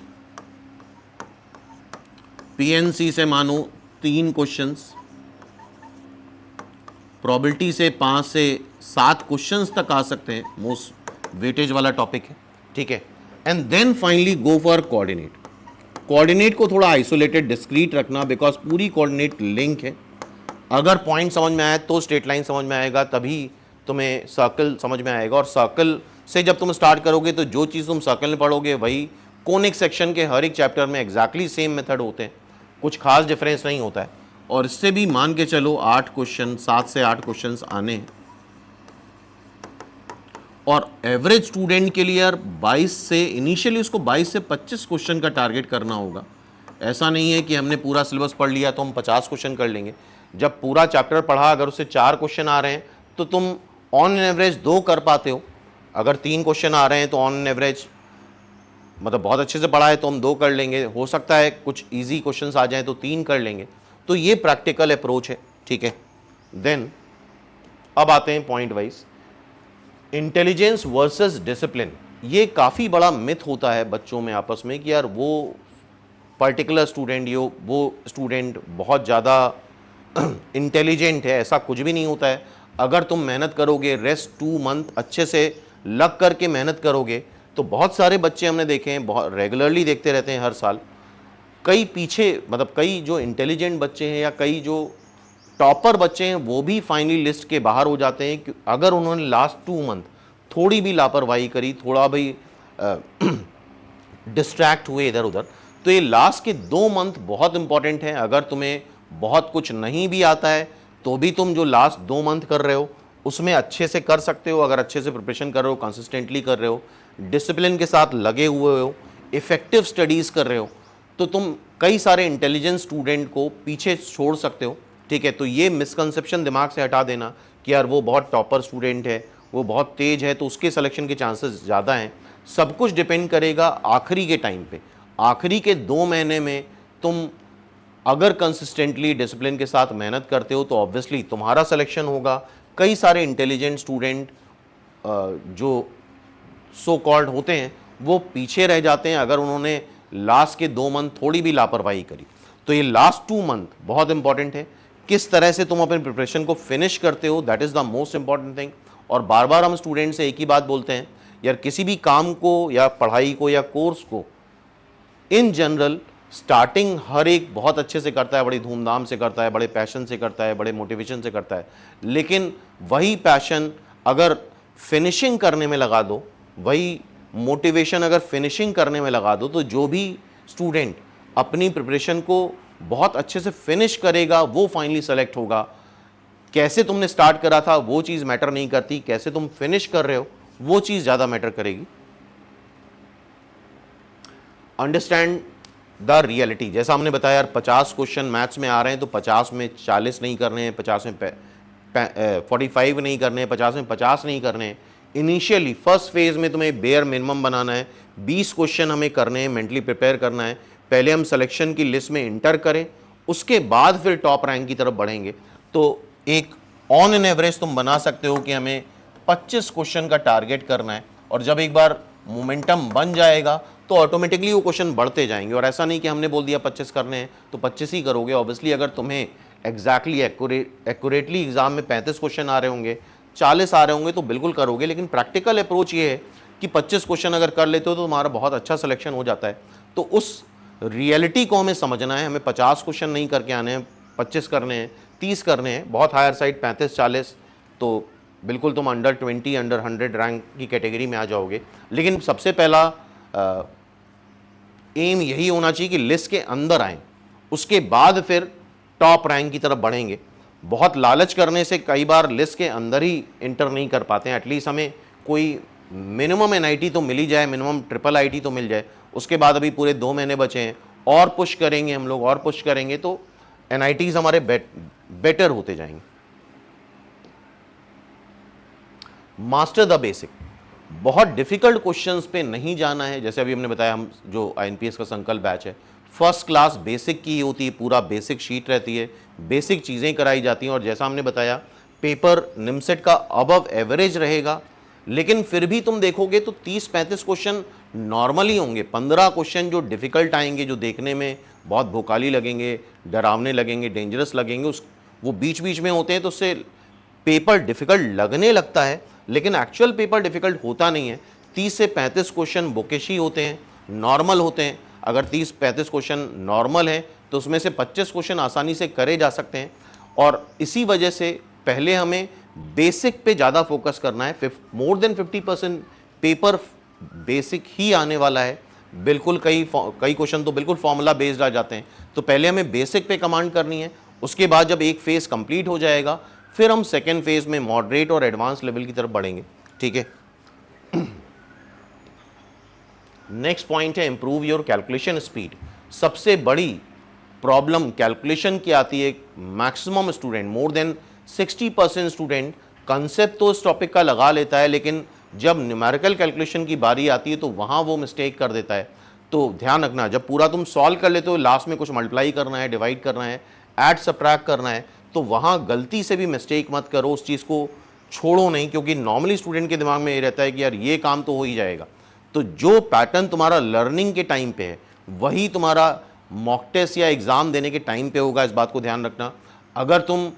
PNC से मानो 3 क्वेश्चंस, प्रोबेबिलिटी से 5 से 7 क्वेश्चंस तक आ सकते हैं, मोस्ट वेटेज वाला टॉपिक है, ठीक है। And then finally go for coordinate. Coordinate को थोड़ा आइसोलेटेड डिस्क्रीट रखना, बिकॉज पूरी कोऑर्डिनेट लिंक है। अगर पॉइंट समझ में आए तो स्ट्रेट लाइन समझ में आएगा, तभी तुम्हें सर्कल समझ में आएगा, और सर्कल से जब तुम स्टार्ट करोगे तो जो चीज़ तुम सर्कल में पढ़ोगे वही कोनिक सेक्शन के हर एक चैप्टर में एग्जैक्टली सेम मेथड होते हैं, कुछ खास डिफरेंस नहीं होता है। और इससे भी मान के चलो 8 क्वेश्चन, 7 से 8 क्वेश्चंस आने हैं। और एवरेज स्टूडेंट के लिए यार 22 से, इनिशियली उसको 22 से 25 क्वेश्चन का टारगेट करना होगा। ऐसा नहीं है कि हमने पूरा सिलेबस पढ़ लिया तो हम 50 क्वेश्चन कर लेंगे। जब पूरा चैप्टर पढ़ा, अगर उससे 4 क्वेश्चन आ रहे हैं तो तुम ऑन एवरेज 2 कर पाते हो। अगर 3 क्वेश्चन आ रहे हैं तो ऑन एवरेज, मतलब बहुत अच्छे से पढ़ा है तो हम 2 कर लेंगे। हो सकता है कुछ इजी क्वेश्चंस आ जाएं तो 3 कर लेंगे। तो ये प्रैक्टिकल अप्रोच है, ठीक है। देन अब आते हैं point wise, intelligence versus discipline. ये काफ़ी बड़ा मिथ होता है बच्चों में आपस में कि यार वो पर्टिकुलर स्टूडेंट, वो स्टूडेंट बहुत ज़्यादा इंटेलिजेंट है। ऐसा कुछ भी नहीं होता है। अगर तुम मेहनत करोगे, रेस्ट 2 मंथ अच्छे से लग करके मेहनत करोगे, तो बहुत सारे बच्चे हमने देखे हैं, बहुत रेगुलरली देखते रहते हैं हर साल। कई पीछे, मतलब कई जो इंटेलिजेंट बच्चे हैं या कई जो टॉपर बच्चे हैं वो भी फाइनली लिस्ट के बाहर हो जाते हैं कि अगर उन्होंने लास्ट 2 मंथ थोड़ी भी लापरवाही करी, थोड़ा भी डिस्ट्रैक्ट हुए इधर उधर। तो ये लास्ट के 2 मंथ बहुत इंपॉर्टेंट है। अगर तुम्हें बहुत कुछ नहीं भी आता है तो भी तुम जो लास्ट 2 मंथ कर रहे हो उसमें अच्छे से कर सकते हो। अगर अच्छे से प्रिपरेशन कर रहे हो, कंसिस्टेंटली कर रहे हो, डिसिप्लिन के साथ लगे हुए हो, इफेक्टिव स्टडीज़ कर रहे हो, तो तुम कई सारे इंटेलिजेंट स्टूडेंट को पीछे छोड़ सकते हो, ठीक है। तो ये मिसकंसेप्शन दिमाग से हटा देना कि यार वो बहुत टॉपर स्टूडेंट है, वो बहुत तेज है तो उसके सिलेक्शन के चांसेस ज़्यादा हैं। सब कुछ डिपेंड करेगा आखिरी के टाइम पे। आखिरी के 2 महीने में तुम अगर कंसिस्टेंटली डिसिप्लिन के साथ मेहनत करते हो तो ऑब्वियसली तुम्हारा सिलेक्शन होगा। कई सारे इंटेलिजेंट स्टूडेंट जो सो कॉल्ड होते हैं वो पीछे रह जाते हैं अगर उन्होंने लास्ट के 2 मंथ थोड़ी भी लापरवाही करी। तो ये लास्ट 2 मंथ बहुत इंपॉर्टेंट है। किस तरह से तुम अपने प्रिपरेशन को फिनिश करते हो, that is the most important thing. और बार बार हम स्टूडेंट से एक ही बात बोलते हैं, यार किसी भी काम को या पढ़ाई को या कोर्स को इन जनरल स्टार्टिंग हर एक बहुत अच्छे से करता है, बड़ी धूमधाम से करता है, बड़े पैशन से करता है, बड़े मोटिवेशन से करता है। लेकिन वही पैशन अगर फिनिशिंग करने में लगा दो, वही मोटिवेशन अगर फिनिशिंग करने में लगा दो, तो जो भी स्टूडेंट अपनी प्रिपरेशन को बहुत अच्छे से फिनिश करेगा वो फाइनली सेलेक्ट होगा। कैसे तुमने स्टार्ट करा था वो चीज़ मैटर नहीं करती, कैसे तुम फिनिश कर रहे हो वो चीज़ ज़्यादा मैटर करेगी। अंडरस्टैंड द रियलिटी, जैसा हमने बताया यार 50 क्वेश्चन मैथ्स में आ रहे हैं तो 50 में 40 नहीं करने हैं, 50 में 45 नहीं करने हैं, 50 में 50 नहीं करने हैं। इनिशियली फर्स्ट फेज में तुम्हें बेयर मिनिमम बनाना है, 20 क्वेश्चन हमें करने हैं, मेंटली प्रिपेयर करना है। पहले हम सिलेक्शन की लिस्ट में इंटर करें, उसके बाद फिर टॉप रैंक की तरफ बढ़ेंगे। तो एक ऑन एन एवरेज तुम बना सकते हो कि हमें 25 क्वेश्चन का टारगेट करना है, और जब एक बार मोमेंटम बन जाएगा तो ऑटोमेटिकली वो क्वेश्चन बढ़ते जाएंगे। और ऐसा नहीं कि हमने बोल दिया 25 करने हैं तो 25 ही करोगे। ऑब्वियसली अगर तुम्हें एग्जैक्टली एक्यूरेटली एग्जाम में 35 क्वेश्चन आ रहे होंगे, 40 आ रहे होंगे तो बिल्कुल करोगे, लेकिन प्रैक्टिकल अप्रोच ये है कि 25 क्वेश्चन अगर कर लेते हो तो तुम्हारा बहुत अच्छा सिलेक्शन हो जाता है। तो उस रियलिटी को हमें समझना है, हमें 50 क्वेश्चन नहीं करके आने हैं, 25 करने हैं, 30 करने हैं, बहुत हायर साइड 35-40 तो बिल्कुल तुम अंडर 20 अंडर 100 रैंक की कैटेगरी में आ जाओगे। लेकिन सबसे पहला एम यही होना चाहिए कि लिस्ट के अंदर आएँ, उसके बाद फिर टॉप रैंक की तरफ बढ़ेंगे। बहुत लालच करने से कई बार लिस्ट के अंदर ही इंटर नहीं कर पाते हैं। एटलीस्ट हमें कोई मिनिमम एनआईटी तो मिल ही जाए, मिनिमम ट्रिपल आईटी तो मिल जाए। उसके बाद अभी पूरे 2 महीने बचे हैं, और पुश करेंगे हम लोग, और पुश करेंगे तो एनआईटीज हमारे बेटर होते जाएंगे। मास्टर द बेसिक, बहुत डिफिकल्ट क्वेश्चंस पे नहीं जाना है। जैसे अभी हमने बताया, हम जो आईएनपीएस का संकल्प बैच है, फर्स्ट क्लास बेसिक की होती है, पूरा बेसिक शीट रहती है, बेसिक चीज़ें कराई जाती हैं। और जैसा हमने बताया पेपर निमसेट का अबव एवरेज रहेगा, लेकिन फिर भी तुम देखोगे तो 30-35 क्वेश्चन नॉर्मल ही होंगे। 15 क्वेश्चन जो डिफ़िकल्ट आएंगे, जो देखने में बहुत भोकाली लगेंगे, डरावने लगेंगे, डेंजरस लगेंगे, वो बीच बीच में होते हैं, तो उससे पेपर डिफ़िकल्ट लगने लगता है, लेकिन एक्चुअल पेपर डिफ़िकल्ट होता नहीं है। 30 से 35 क्वेश्चन बुकिश ही होते हैं, नॉर्मल होते हैं। अगर 30-35 क्वेश्चन नॉर्मल है तो उसमें से 25 क्वेश्चन आसानी से करे जा सकते हैं। और इसी वजह से पहले हमें बेसिक पे ज़्यादा फोकस करना है। मोर देन 50% पेपर बेसिक ही आने वाला है। बिल्कुल कई क्वेश्चन तो बिल्कुल फॉर्मूला बेस्ड आ जाते हैं, तो पहले हमें बेसिक पे कमांड करनी है। उसके बाद जब एक फेज़ कंप्लीट हो जाएगा, फिर हम सेकेंड फेज़ में मॉडरेट और एडवांस लेवल की तरफ बढ़ेंगे। ठीक है, नेक्स्ट पॉइंट है इंप्रूव योर कैलकुलेशन स्पीड। सबसे बड़ी प्रॉब्लम कैलकुलेशन की आती है। Maximum student, more than 60% student concept तो इस टॉपिक का लगा लेता है, लेकिन जब न्यूमेरिकल कैलकुलेशन की बारी आती है तो वहाँ वो मिस्टेक कर देता है। तो ध्यान रखना, जब पूरा तुम सॉल्व कर लेते हो, लास्ट में कुछ मल्टीप्लाई करना है, डिवाइड करना है, ऐड सब्ट्रैक्ट करना है, तो वहाँ गलती से भी मिस्टेक मत करो, उस चीज़ को छोड़ो नहीं। क्योंकि नॉर्मली स्टूडेंट के दिमाग में ये रहता है कि यार ये काम तो हो ही जाएगा। तो जो पैटर्न तुम्हारा लर्निंग के टाइम पे है, वही तुम्हारा मॉक टेस्ट या एग्ज़ाम देने के टाइम पे होगा। इस बात को ध्यान रखना। अगर तुम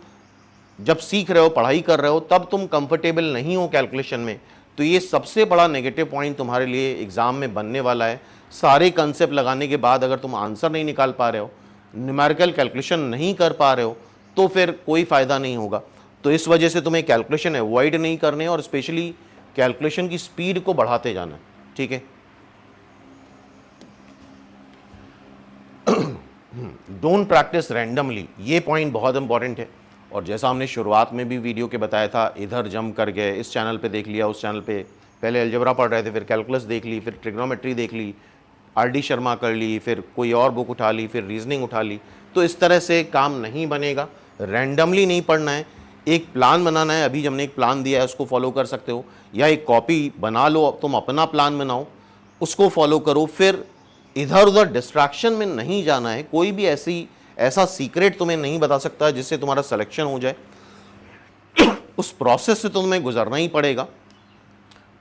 जब सीख रहे हो, पढ़ाई कर रहे हो, तब तुम कंफर्टेबल नहीं हो कैलकुलेशन में, तो ये सबसे बड़ा नेगेटिव पॉइंट तुम्हारे लिए एग्ज़ाम में बनने वाला है। सारे कंसेप्ट लगाने के बाद अगर तुम आंसर नहीं निकाल पा रहे हो, न्यूमेरिकल कैलकुलेशन नहीं कर पा रहे हो, तो फिर कोई फ़ायदा नहीं होगा। तो इस वजह से तुम्हें कैलकुलेशन अवॉइड नहीं करने, और स्पेशली कैलकुलेशन की स्पीड को बढ़ाते जाना है। ठीक है, डोंट प्रैक्टिस रैंडमली, ये पॉइंट बहुत इंपॉर्टेंट है। और जैसा हमने शुरुआत में भी वीडियो के बताया था, इधर जंप कर गए, इस चैनल पे देख लिया, उस चैनल पे पहले अलजेब्रा पढ़ रहे थे, फिर कैलकुलस देख ली, फिर ट्रिग्नोमेट्री देख ली, आरडी शर्मा कर ली, फिर कोई और बुक उठा ली, फिर रीजनिंग उठा ली। तो इस तरह से काम नहीं बनेगा। रैंडमली नहीं पढ़ना है, एक प्लान बनाना है। अभी हमने एक प्लान दिया है, उसको फॉलो कर सकते हो, या एक कॉपी बना लो, तुम अपना प्लान बनाओ, उसको फॉलो करो। फिर इधर उधर डिस्ट्रैक्शन में नहीं जाना है। कोई भी ऐसा सीक्रेट तुम्हें नहीं बता सकता जिससे तुम्हारा सिलेक्शन हो जाए। उस प्रोसेस से तुम्हें गुजरना ही पड़ेगा।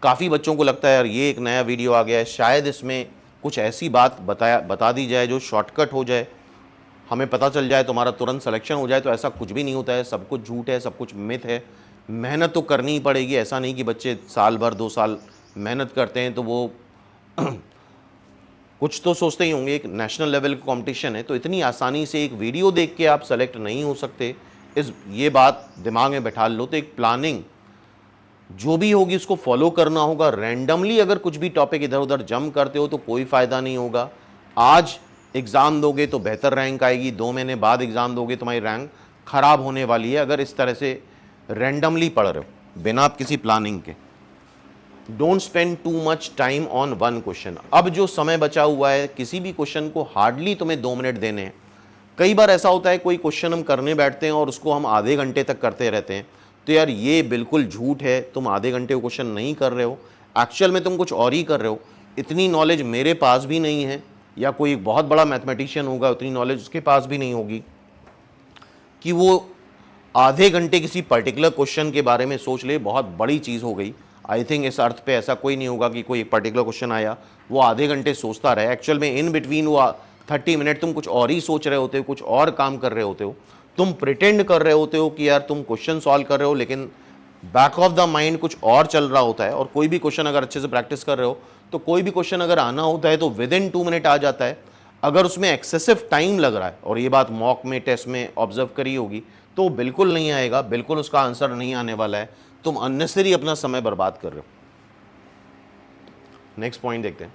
काफ़ी बच्चों को लगता है यार ये एक नया वीडियो आ गया है, शायद इसमें कुछ ऐसी बात बता दी जाए जो शॉर्टकट हो जाए, हमें पता चल जाए, तुम्हारा तुरंत सिलेक्शन हो जाए। तो ऐसा कुछ भी नहीं होता है, सब कुछ झूठ है, सब कुछ मिथ है। मेहनत तो करनी ही पड़ेगी। ऐसा नहीं कि बच्चे साल भर 2 साल मेहनत करते हैं तो वो कुछ तो सोचते ही होंगे। एक नेशनल लेवल का कंपटीशन है, तो इतनी आसानी से एक वीडियो देख के आप सेलेक्ट नहीं हो सकते। ये बात दिमाग में बैठा लो। तो एक प्लानिंग जो भी होगी उसको फॉलो करना होगा। रैंडमली अगर कुछ भी टॉपिक इधर उधर जंप करते हो तो कोई फ़ायदा नहीं होगा। आज एग्ज़ाम दोगे तो बेहतर रैंक आएगी, 2 महीने बाद एग्ज़ाम दोगे तुम्हारी रैंक ख़राब होने वाली है अगर इस तरह से रैंडमली पढ़ रहे हो बिना आप किसी प्लानिंग के। Don't spend too much time on one question. अब जो समय बचा हुआ है किसी भी क्वेश्चन को हार्डली तुम्हें 2 मिनट देने हैं। कई बार ऐसा होता है कोई क्वेश्चन हम करने बैठते हैं और उसको हम आधे घंटे तक करते रहते हैं, तो यार ये बिल्कुल झूठ है। तुम आधे घंटे वो क्वेश्चन नहीं कर रहे हो, एक्चुअल में तुम कुछ और ही कर रहे हो। इतनी नॉलेज मेरे पास भी नहीं है, या कोई बहुत बड़ा मैथमेटिशियन होगा उतनी नॉलेज उसके पास भी नहीं होगी कि वो आधे घंटे किसी पर्टिकुलर क्वेश्चन के बारे में सोच ले। बहुत बड़ी चीज़ हो गई। आई थिंक इस अर्थ पे ऐसा कोई नहीं होगा कि कोई एक पर्टिकुलर क्वेश्चन आया वो आधे घंटे सोचता रहे। एक्चुअल में इन बिटवीन वो 30 मिनट तुम कुछ और ही सोच रहे होते हो, कुछ और काम कर रहे होते हो। तुम प्रिटेंड कर रहे होते हो कि यार तुम क्वेश्चन सॉल्व कर रहे हो, लेकिन बैक ऑफ द माइंड कुछ और चल रहा होता है। और कोई भी क्वेश्चन अगर अच्छे से प्रैक्टिस कर रहे हो तो कोई भी क्वेश्चन अगर आना होता है तो विद इन 2 मिनट आ जाता है। अगर उसमें एक्सेसिव टाइम लग रहा है, और ये बात मॉक में टेस्ट में ऑब्जर्व करी होगी, तो बिल्कुल नहीं आएगा, बिल्कुल उसका आंसर नहीं आने वाला है। तुम अननेसेसरी अपना समय बर्बाद कर रहे हो। नेक्स्ट पॉइंट देखते हैं।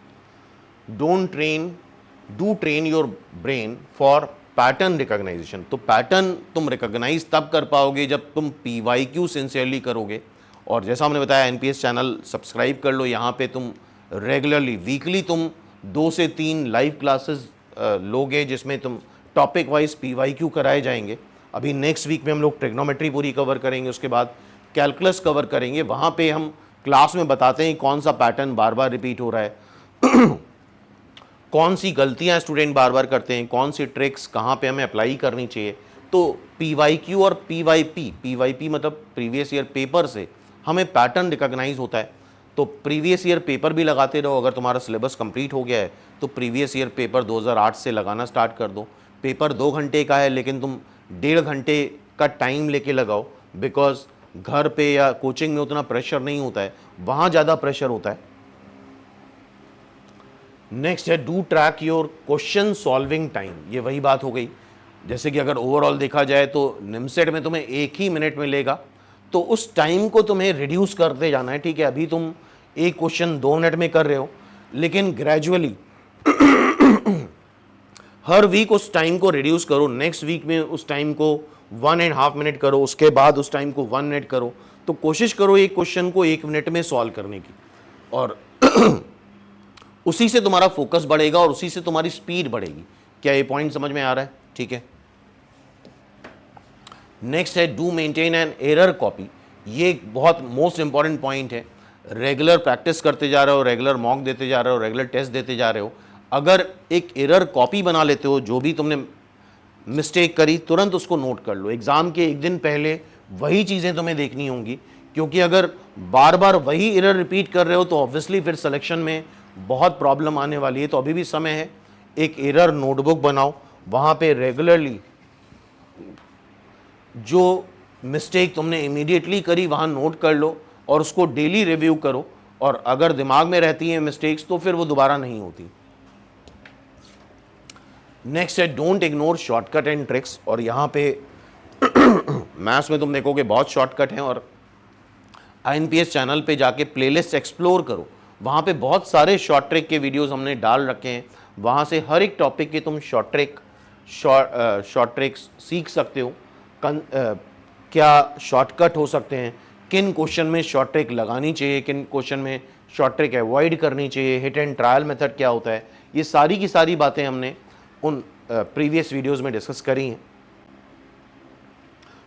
Do train your brain for pattern recognisation. तो पैटर्न तुम रिकॉग्नाइज तब कर पाओगे जब तुम PYQ सिंसियरली करोगे। और जैसा हमने बताया NPS चैनल सब्सक्राइब कर लो। यहाँ पे तुम रेगुलरली वीकली तुम 2 से 3 लाइव क्लासेस लोगे जिसमें तुम टॉपिक वाइज PYQ कराए जाएंगे। अभी नेक्स्ट वीक में हम लोग ट्रिग्नोमेट्री पूरी कवर करेंगे, उसके बाद कैलकुलस कवर करेंगे। वहाँ पे हम क्लास में बताते हैं कौन सा पैटर्न बार बार रिपीट हो रहा है कौन सी गलतियां स्टूडेंट बार बार करते हैं, कौन सी ट्रिक्स कहाँ पे हमें अप्लाई करनी चाहिए। तो PYQ और PYP मतलब प्रीवियस ईयर पेपर से हमें पैटर्न रिकॉग्नाइज होता है। तो प्रीवियस ईयर पेपर भी लगाते रहो। अगर तुम्हारा सिलेबस कंप्लीट हो गया है तो प्रीवियस ईयर पेपर 2008 से लगाना स्टार्ट कर दो। पेपर 2 घंटे का है लेकिन तुम 1.5 घंटे का टाइम लेके लगाओ, बिकॉज घर पे या कोचिंग में उतना प्रेशर नहीं होता है, वहाँ ज़्यादा प्रेशर होता है। नेक्स्ट है do track your question solving time. ये वही बात हो गई, जैसे कि अगर ओवरऑल देखा जाए तो निमसेट में तुम्हें 1 ही मिनट मिलेगा, तो उस टाइम को तुम्हें रिड्यूस करते जाना है। ठीक है, अभी तुम एक क्वेश्चन 2 मिनट में कर रहे हो, लेकिन ग्रेजुअली हर वीक उस टाइम को रिड्यूस करो। नेक्स्ट वीक में उस टाइम को 1.5 मिनट करो, उसके बाद उस टाइम को 1 मिनट करो। तो कोशिश करो एक क्वेश्चन को 1 मिनट में सॉल्व करने की, और उसी से तुम्हारा फोकस बढ़ेगा और उसी से तुम्हारी स्पीड बढ़ेगी। क्या ये पॉइंट समझ में आ रहा है? ठीक है। नेक्स्ट है do maintain an error copy. ये एक बहुत मोस्ट इंपॉर्टेंट पॉइंट है। रेगुलर प्रैक्टिस करते जा रहे हो, रेगुलर मॉक देते जा रहे हो, रेगुलर टेस्ट देते जा रहे हो, अगर एक एरर कॉपी बना लेते हो, जो भी तुमने मिस्टेक करी तुरंत उसको नोट कर लो। एग्ज़ाम के 1 दिन पहले वही चीज़ें तुम्हें देखनी होंगी, क्योंकि अगर बार बार वही एरर रिपीट कर रहे हो तो ऑब्वियसली फिर सिलेक्शन में बहुत प्रॉब्लम आने वाली है। तो अभी भी समय है, एक एरर नोटबुक बनाओ, वहाँ पे रेगुलरली जो मिस्टेक तुमने इमीडिएटली करी वहाँ नोट कर लो और उसको डेली रिव्यू करो, और अगर दिमाग में रहती हैं मिस्टेक्स तो फिर वो दोबारा नहीं होती। नेक्स्ट है don't ignore shortcut and tricks. और यहाँ पे मैथ्स में तुम देखोगे बहुत शॉर्टकट हैं, और INPS चैनल पे जाके प्लेलिस्ट एक्सप्लोर करो, वहाँ पे बहुत सारे शॉर्ट ट्रिक के वीडियोस हमने डाल रखे हैं। वहाँ से हर एक टॉपिक के तुम शॉर्ट ट्रिक्स सीख सकते हो। क्या शॉर्टकट हो सकते हैं, किन क्वेश्चन में शॉर्ट ट्रिक लगानी चाहिए, किन क्वेश्चन में शॉर्ट ट्रिक अवॉइड करनी चाहिए, हिट एंड ट्रायल मेथड क्या होता है, ये सारी की सारी बातें हमने उन प्रीवियस वीडियोस में डिस्कस करी हैं।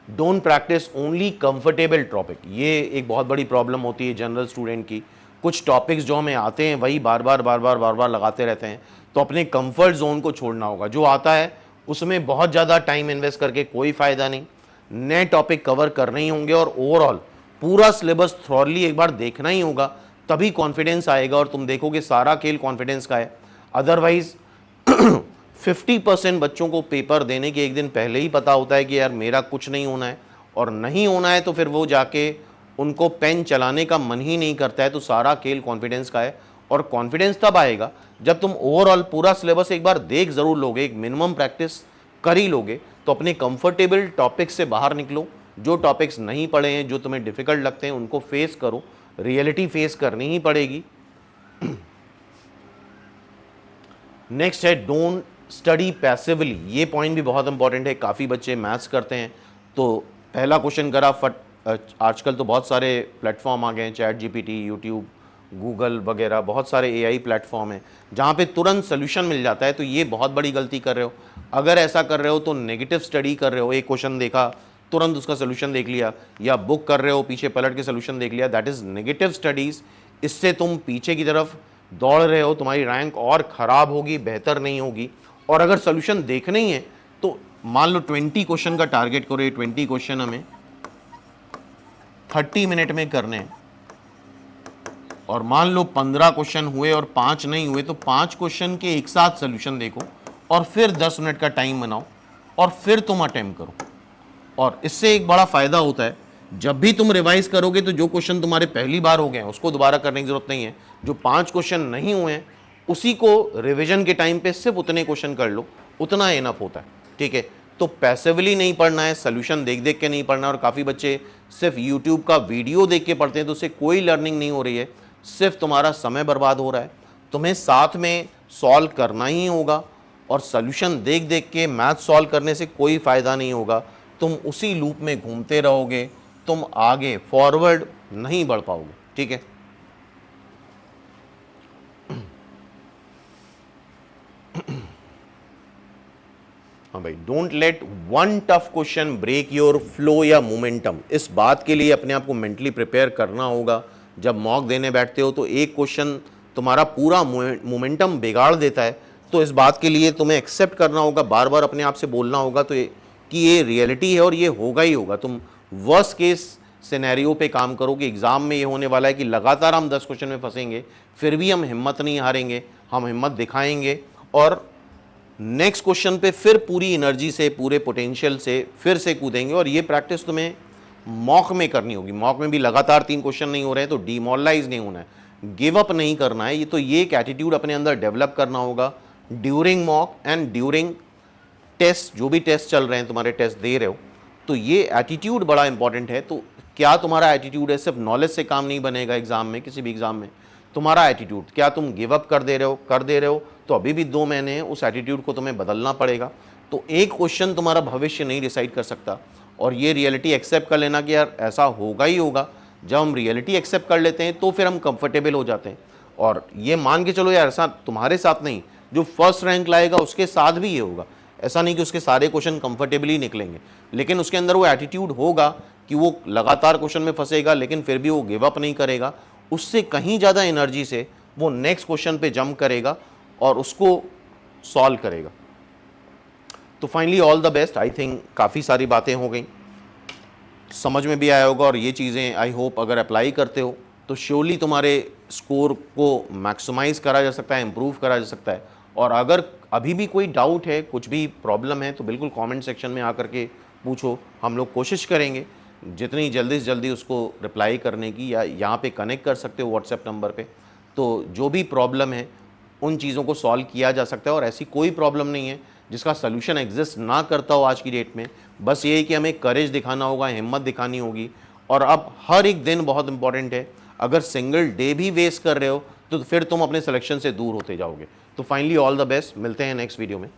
Don't practice only comfortable topic. ये एक बहुत बड़ी प्रॉब्लम होती है जनरल स्टूडेंट की। कुछ टॉपिक्स जो हमें आते हैं वही बार बार लगाते रहते हैं, तो अपने कंफर्ट जोन को छोड़ना होगा। जो आता है उसमें बहुत ज़्यादा टाइम इन्वेस्ट करके कोई फ़ायदा नहीं। नए टॉपिक कवर करने ही होंगे और ओवरऑल पूरा सिलेबस थॉरली एक बार देखना ही होगा, तभी कॉन्फिडेंस आएगा और तुम देखोगे सारा खेल कॉन्फिडेंस का है। अदरवाइज 50% बच्चों को पेपर देने के 1 दिन पहले ही पता होता है कि यार मेरा कुछ नहीं होना है, और नहीं होना है तो फिर वो जाके उनको पेन चलाने का मन ही नहीं करता है। तो सारा खेल कॉन्फिडेंस का है, और कॉन्फिडेंस तब आएगा जब तुम ओवरऑल पूरा सिलेबस एक बार देख ज़रूर लोगे, एक मिनिमम प्रैक्टिस कर ही लोगे। तो अपने कंफर्टेबल टॉपिक्स से बाहर निकलो। जो टॉपिक्स नहीं पढ़े हैं, जो तुम्हें डिफ़िकल्ट लगते हैं, उनको फेस करो। रियलिटी फेस करनी ही पड़ेगी। नेक्स्ट है डोंट स्टडी पैसिवली। ये पॉइंट भी बहुत इंपॉर्टेंट है। काफ़ी बच्चे मैथ्स करते हैं तो पहला क्वेश्चन करा आजकल तो बहुत सारे प्लेटफॉर्म आ गए हैं, चैट जीपीटी, यूट्यूब, गूगल वगैरह, बहुत सारे एआई प्लेटफॉर्म हैं जहाँ पे तुरंत सोल्यूशन मिल जाता है। तो ये बहुत बड़ी गलती कर रहे हो। अगर ऐसा कर रहे हो तो नेगेटिव स्टडी कर रहे हो, एक क्वेश्चन देखा तुरंत उसका सोल्यूशन देख लिया, या बुक कर रहे हो पीछे पलट के सोल्यूशन देख लिया, दैट इज़ नेगेटिव स्टडीज़। इससे तुम पीछे की तरफ दौड़ रहे हो, तुम्हारी रैंक और ख़राब होगी, बेहतर नहीं होगी। और अगर सोल्यूशन देखने ही है तो मान लो 20 क्वेश्चन का टारगेट करो, ये 20 क्वेश्चन हमें 30 मिनट में करने हैं, और मान लो 15 क्वेश्चन हुए और 5 नहीं हुए, तो 5 क्वेश्चन के एक साथ सोल्यूशन देखो और फिर 10 मिनट का टाइम बनाओ और फिर तुम अटेम्प्ट करो। और इससे एक बड़ा फ़ायदा होता है, जब भी तुम रिवाइज करोगे तो जो क्वेश्चन तुम्हारे पहली बार हो गए हैं उसको दोबारा करने की ज़रूरत नहीं है। जो 5 क्वेश्चन नहीं हुए हैं उसी को रिवीजन के टाइम पे सिर्फ उतने क्वेश्चन कर लो, उतना इनफ होता है। ठीक है, तो पैसिवली नहीं पढ़ना है, सोल्यूशन देख देख के नहीं पढ़ना है। और काफ़ी बच्चे सिर्फ यूट्यूब का वीडियो देख के पढ़ते हैं तो उससे कोई लर्निंग नहीं हो रही है, सिर्फ तुम्हारा समय बर्बाद हो रहा है। तुम्हें साथ में सॉल्व करना ही होगा, और सोल्यूशन देख देख के मैथ सॉल्व करने से कोई फ़ायदा नहीं होगा। तुम उसी लूप में घूमते रहोगे, तुम आगे फॉरवर्ड नहीं बढ़ पाओगे। ठीक है, हाँ भाई, don't let one tough question break your flow या मोमेंटम। इस बात के लिए अपने आप को मेंटली प्रिपेयर करना होगा। जब मॉक देने बैठते हो तो एक क्वेश्चन तुम्हारा पूरा मोमेंटम बिगाड़ देता है, तो इस बात के लिए तुम्हें एक्सेप्ट करना होगा, बार बार अपने आप से बोलना होगा तो कि ये रियलिटी है और ये होगा ही होगा। तुम वर्स्ट केस सिनेरियो पे काम करो कि एग्ज़ाम में ये होने वाला है कि लगातार हम 10 क्वेश्चन में फंसेंगे, फिर भी हम हिम्मत नहीं हारेंगे, हम हिम्मत दिखाएंगे और नेक्स्ट क्वेश्चन पे फिर पूरी एनर्जी से, पूरे पोटेंशियल से फिर से कूदेंगे। और ये प्रैक्टिस तुम्हें मॉक में करनी होगी। मॉक में भी लगातार 3 क्वेश्चन नहीं हो रहे हैं तो डिमोरलाइज नहीं होना है, गिव अप नहीं करना है। ये तो ये एक एटीट्यूड अपने अंदर डेवलप करना होगा during mock and during test. जो भी टेस्ट चल रहे हैं, तुम्हारे टेस्ट दे रहे हो, तो ये एटीट्यूड बड़ा इंपॉर्टेंट है। तो क्या तुम्हारा एटीट्यूड है? सिर्फ नॉलेज से काम नहीं बनेगा एग्जाम में, किसी भी एग्जाम में। तुम्हारा एटीट्यूड, क्या तुम गिव अप कर दे रहे हो तो अभी भी 2 महीने हैं, उस एटीट्यूड को तुम्हें बदलना पड़ेगा। तो एक क्वेश्चन तुम्हारा भविष्य नहीं डिसाइड कर सकता, और ये रियलिटी एक्सेप्ट कर लेना कि यार ऐसा होगा ही होगा। जब हम रियलिटी एक्सेप्ट कर लेते हैं तो फिर हम कंफर्टेबल हो जाते हैं, और ये मान के चलो यार ऐसा तुम्हारे साथ नहीं, जो फर्स्ट रैंक लाएगा उसके साथ भी ये होगा। ऐसा नहीं कि उसके सारे क्वेश्चन कंफर्टेबली निकलेंगे, लेकिन उसके अंदर वो एटीट्यूड होगा कि वो लगातार क्वेश्चन में फंसेगा लेकिन फिर भी वो गिव अप नहीं करेगा। उससे कहीं ज़्यादा एनर्जी से वो नेक्स्ट क्वेश्चन पे जंप करेगा और उसको सॉल्व करेगा। तो finally all the best. I think काफ़ी सारी बातें हो गई, समझ में भी आया होगा, और ये चीज़ें आई होप अगर अप्लाई करते हो तो श्योरली तुम्हारे स्कोर को मैक्सिमाइज़ करा जा सकता है, इम्प्रूव करा जा सकता है। और अगर अभी भी कोई डाउट है, कुछ भी प्रॉब्लम है, तो बिल्कुल कमेंट सेक्शन में आकर के पूछो। हम लोग कोशिश करेंगे जितनी जल्दी से जल्दी उसको रिप्लाई करने की, या यहाँ पे कनेक्ट कर सकते हो व्हाट्सएप नंबर पे। तो जो भी प्रॉब्लम है उन चीज़ों को सॉल्व किया जा सकता है, और ऐसी कोई प्रॉब्लम नहीं है जिसका सलूशन एग्जिस्ट ना करता हो आज की डेट में। बस ये है कि हमें करेज दिखाना होगा, हिम्मत दिखानी होगी। और अब हर एक दिन बहुत इंपॉर्टेंट है। अगर सिंगल डे भी वेस्ट कर रहे हो तो फिर तुम अपने सिलेक्शन से दूर होते जाओगे। तो फाइनली ऑल द बेस्ट, मिलते हैं नेक्स्ट वीडियो में।